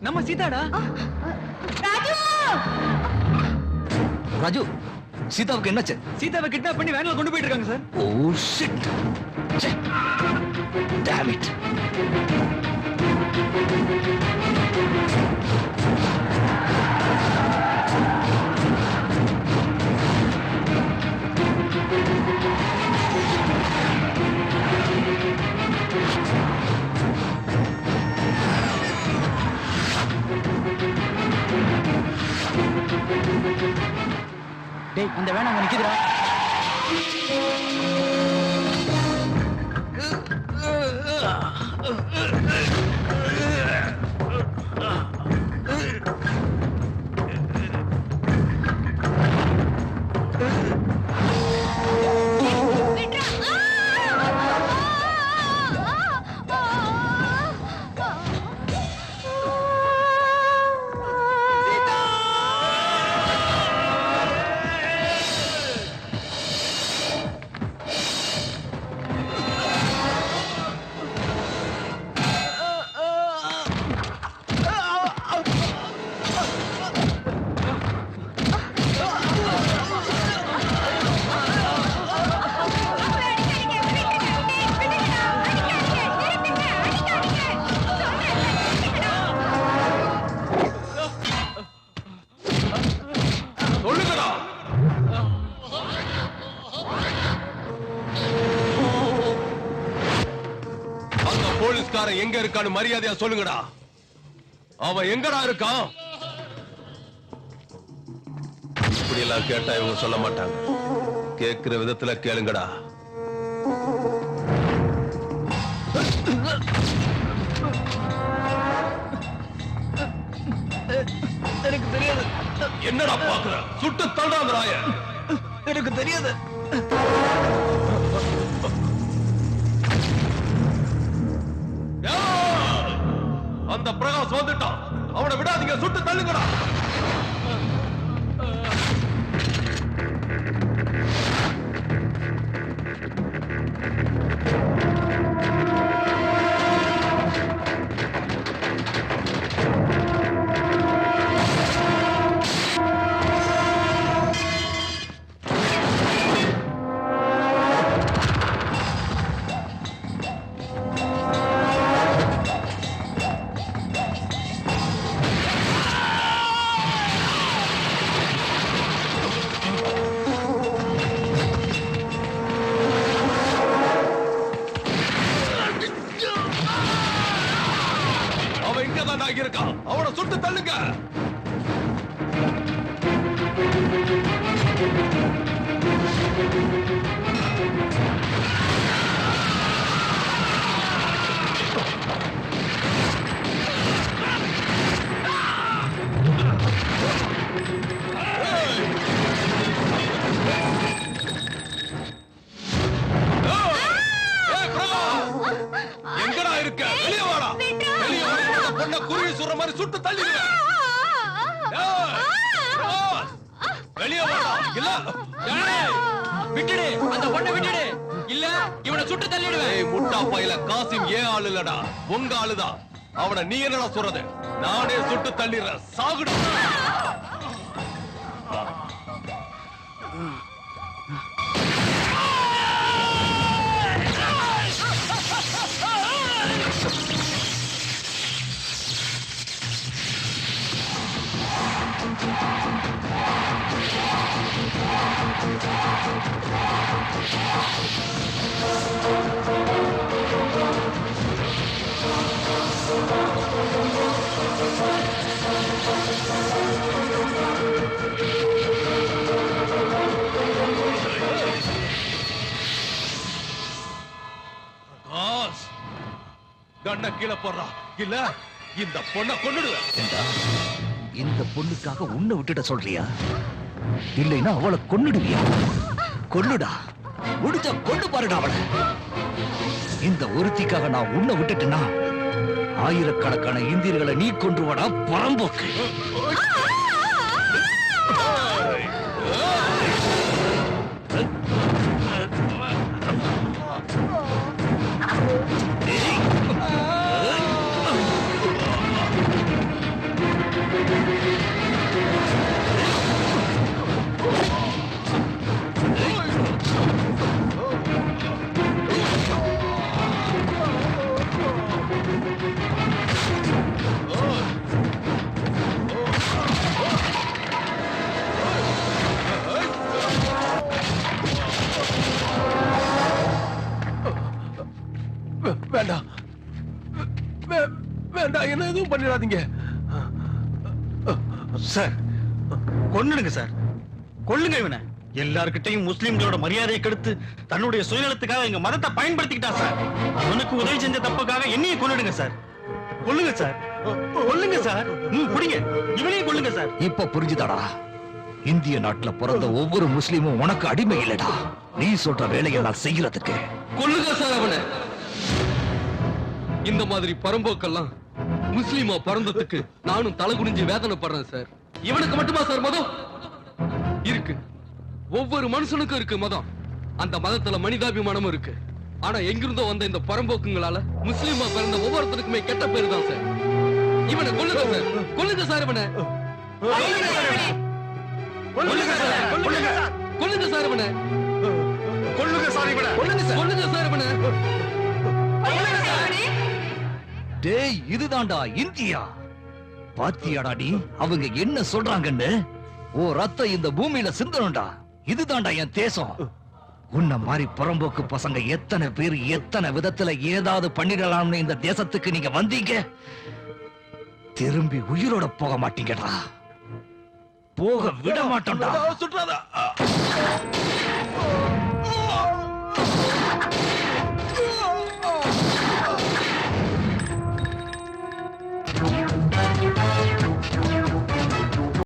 நம்ம சீதாடா. ராஜு சீதாவுக்கு என்னாச்சு? சீதாவை கிட்னாப் பண்ணி வேன்ல கொண்டு போயிட்டு இருக்காங்க sir. Oh shit. Damn it. டேய் அந்த வேன் அங்க நிக்குதுடா. சொல்லுங்கடா. அந்த போலீஸ்காரன் எங்க இருக்கான்னு மரியாதையா சொல்லுங்கடா. அவன் எங்கடா இருக்கான்? இப்படி எல்லாம் கேட்டா இவங்க சொல்ல மாட்டாங்க. கேட்கிற விதத்துல கேளுங்கடா. எனக்கு தெரியாது. என்னடா பாக்குற? சுட்டு தள்ளாத ராய. எனக்கு தெரியாது. அந்த பிரகாஷ் வந்துட்டான். அவனை விடாதீங்க, சுட்டு தள்ளுங்கடா. தயாராகி இருக்கான். அவனை சுட்டு தள்ளுங்க. எங்கடா இருக்க? வெளியே வாடா. வெளியே வாடா. பொண்ண குருவி சுடுற மாதிரி சுட்டு தள்ளிடுவேன். வெளியே வாடா. இல்ல விட்டுடு, அந்த பொண்ணை விட்டுடு. இல்ல இவனை சுட்டு தள்ளிடுவேன். ஏய் முட்டா பையல, காசிம் ஏன் ஆளு இல்லடா, உங்க ஆளுதான். அவனை நீ என்னடா சொல்றது? நானே சுட்டு தள்ளிடுறேன். சாகுடா. கண்ண கீழே போடுறா, இல்ல இந்த பொண்ணை கொன்னுடுவேன். இந்த பொண்ணுக்காக உன்னை விட்டுட்ட சொல்றியா? இல்லைன்னா அவளை கொன்னுடுவியா? கொன்னுடா, முடிஞ்ச கொண்டு பாருடா அவளை. இந்த ஒருத்திக்காக நான் உன்னை விட்டுட்டேன்னா ஆயிரக்கணக்கான இந்தியர்களை நீ கொன்றுவடா பரம்போக்கு. வேண்டாம் வேண்டாம், என்ன எதுவும் பண்ணிடாதீங்க சார். கொன்னுடுங்க சார், கொல்லுங்க இவனை. எல்லார்கிட்டையும் முஸ்லிம்களோட மரியாதையை கெடுத்து தன்னுடைய சுயநலத்துக்காக எங்க மதத்தை பயன்படுத்திக்கிட்டா சார். அவனுக்கு உதவி செஞ்ச தப்புக்காக என்னையும் கொன்னுடுங்க சார். கொல்லுங்க சார், கொல்லுங்க சார். புடிங்க, இவனையும் கொல்லுங்க சார். இப்ப புரிஞ்சுதாடா? இந்திய நாட்டுல பிறந்த ஒவ்வொரு முஸ்லீமும் உனக்கு அடிமை இல்லடா. நீ சொல்ற வேலையை நான் செய்யறதுக்கு. கொல்லுங்க சார் அவனை. இந்த மாதிரி பரம்போக்கெல்லாம் முஸ்லீமா பிறந்ததுக்கு நானும் தலை குனிஞ்சு வேதனைப்படுறேன் சார். இவனுக்கு மட்டுமா சார் மதம் இருக்கு? ஒவ்வொரு மனுஷனுக்கும் இருக்கு மதம். அந்த மதத்துல மனிதாபிமானமும் இருக்கு. ஆனா எங்கிருந்தோ வந்த இந்த பரம்போக்குங்களால முஸ்லீமா பிறந்த ஒவ்வொருத்தருக்குமே கெட்ட பேரு தான் சார். இவனை கொல்லுங்க சார், கொல்லுங்க சார் இவனை. கொல்லுங்க சார், கொல்லுங்க சார், கொல்லுங்க சார் இவனை. கொல்லுங்க சார் இவனை, கொல்லுங்க சார் இவனை. டேய், இதுதான்டா இந்தியா. பாத்தியாடா நீ அவங்க என்ன சொல்றாங்கன்னு? ஓ ரத்தம் இந்த பூமியில சிந்தணும்டா. இதுதான்டா என் தேசம். உன்ன மாதிரி புறம்போக்கு பசங்க எத்தனை பேர் எத்தனை விதத்துல ஏதாவது பண்ணிடலாம்னு இந்த தேசத்துக்கு நீங்க வந்தீங்க. திரும்பி உயிரோட போக மாட்டீங்கடா. போக விட மாட்டோம்டா. சுற்றாதா.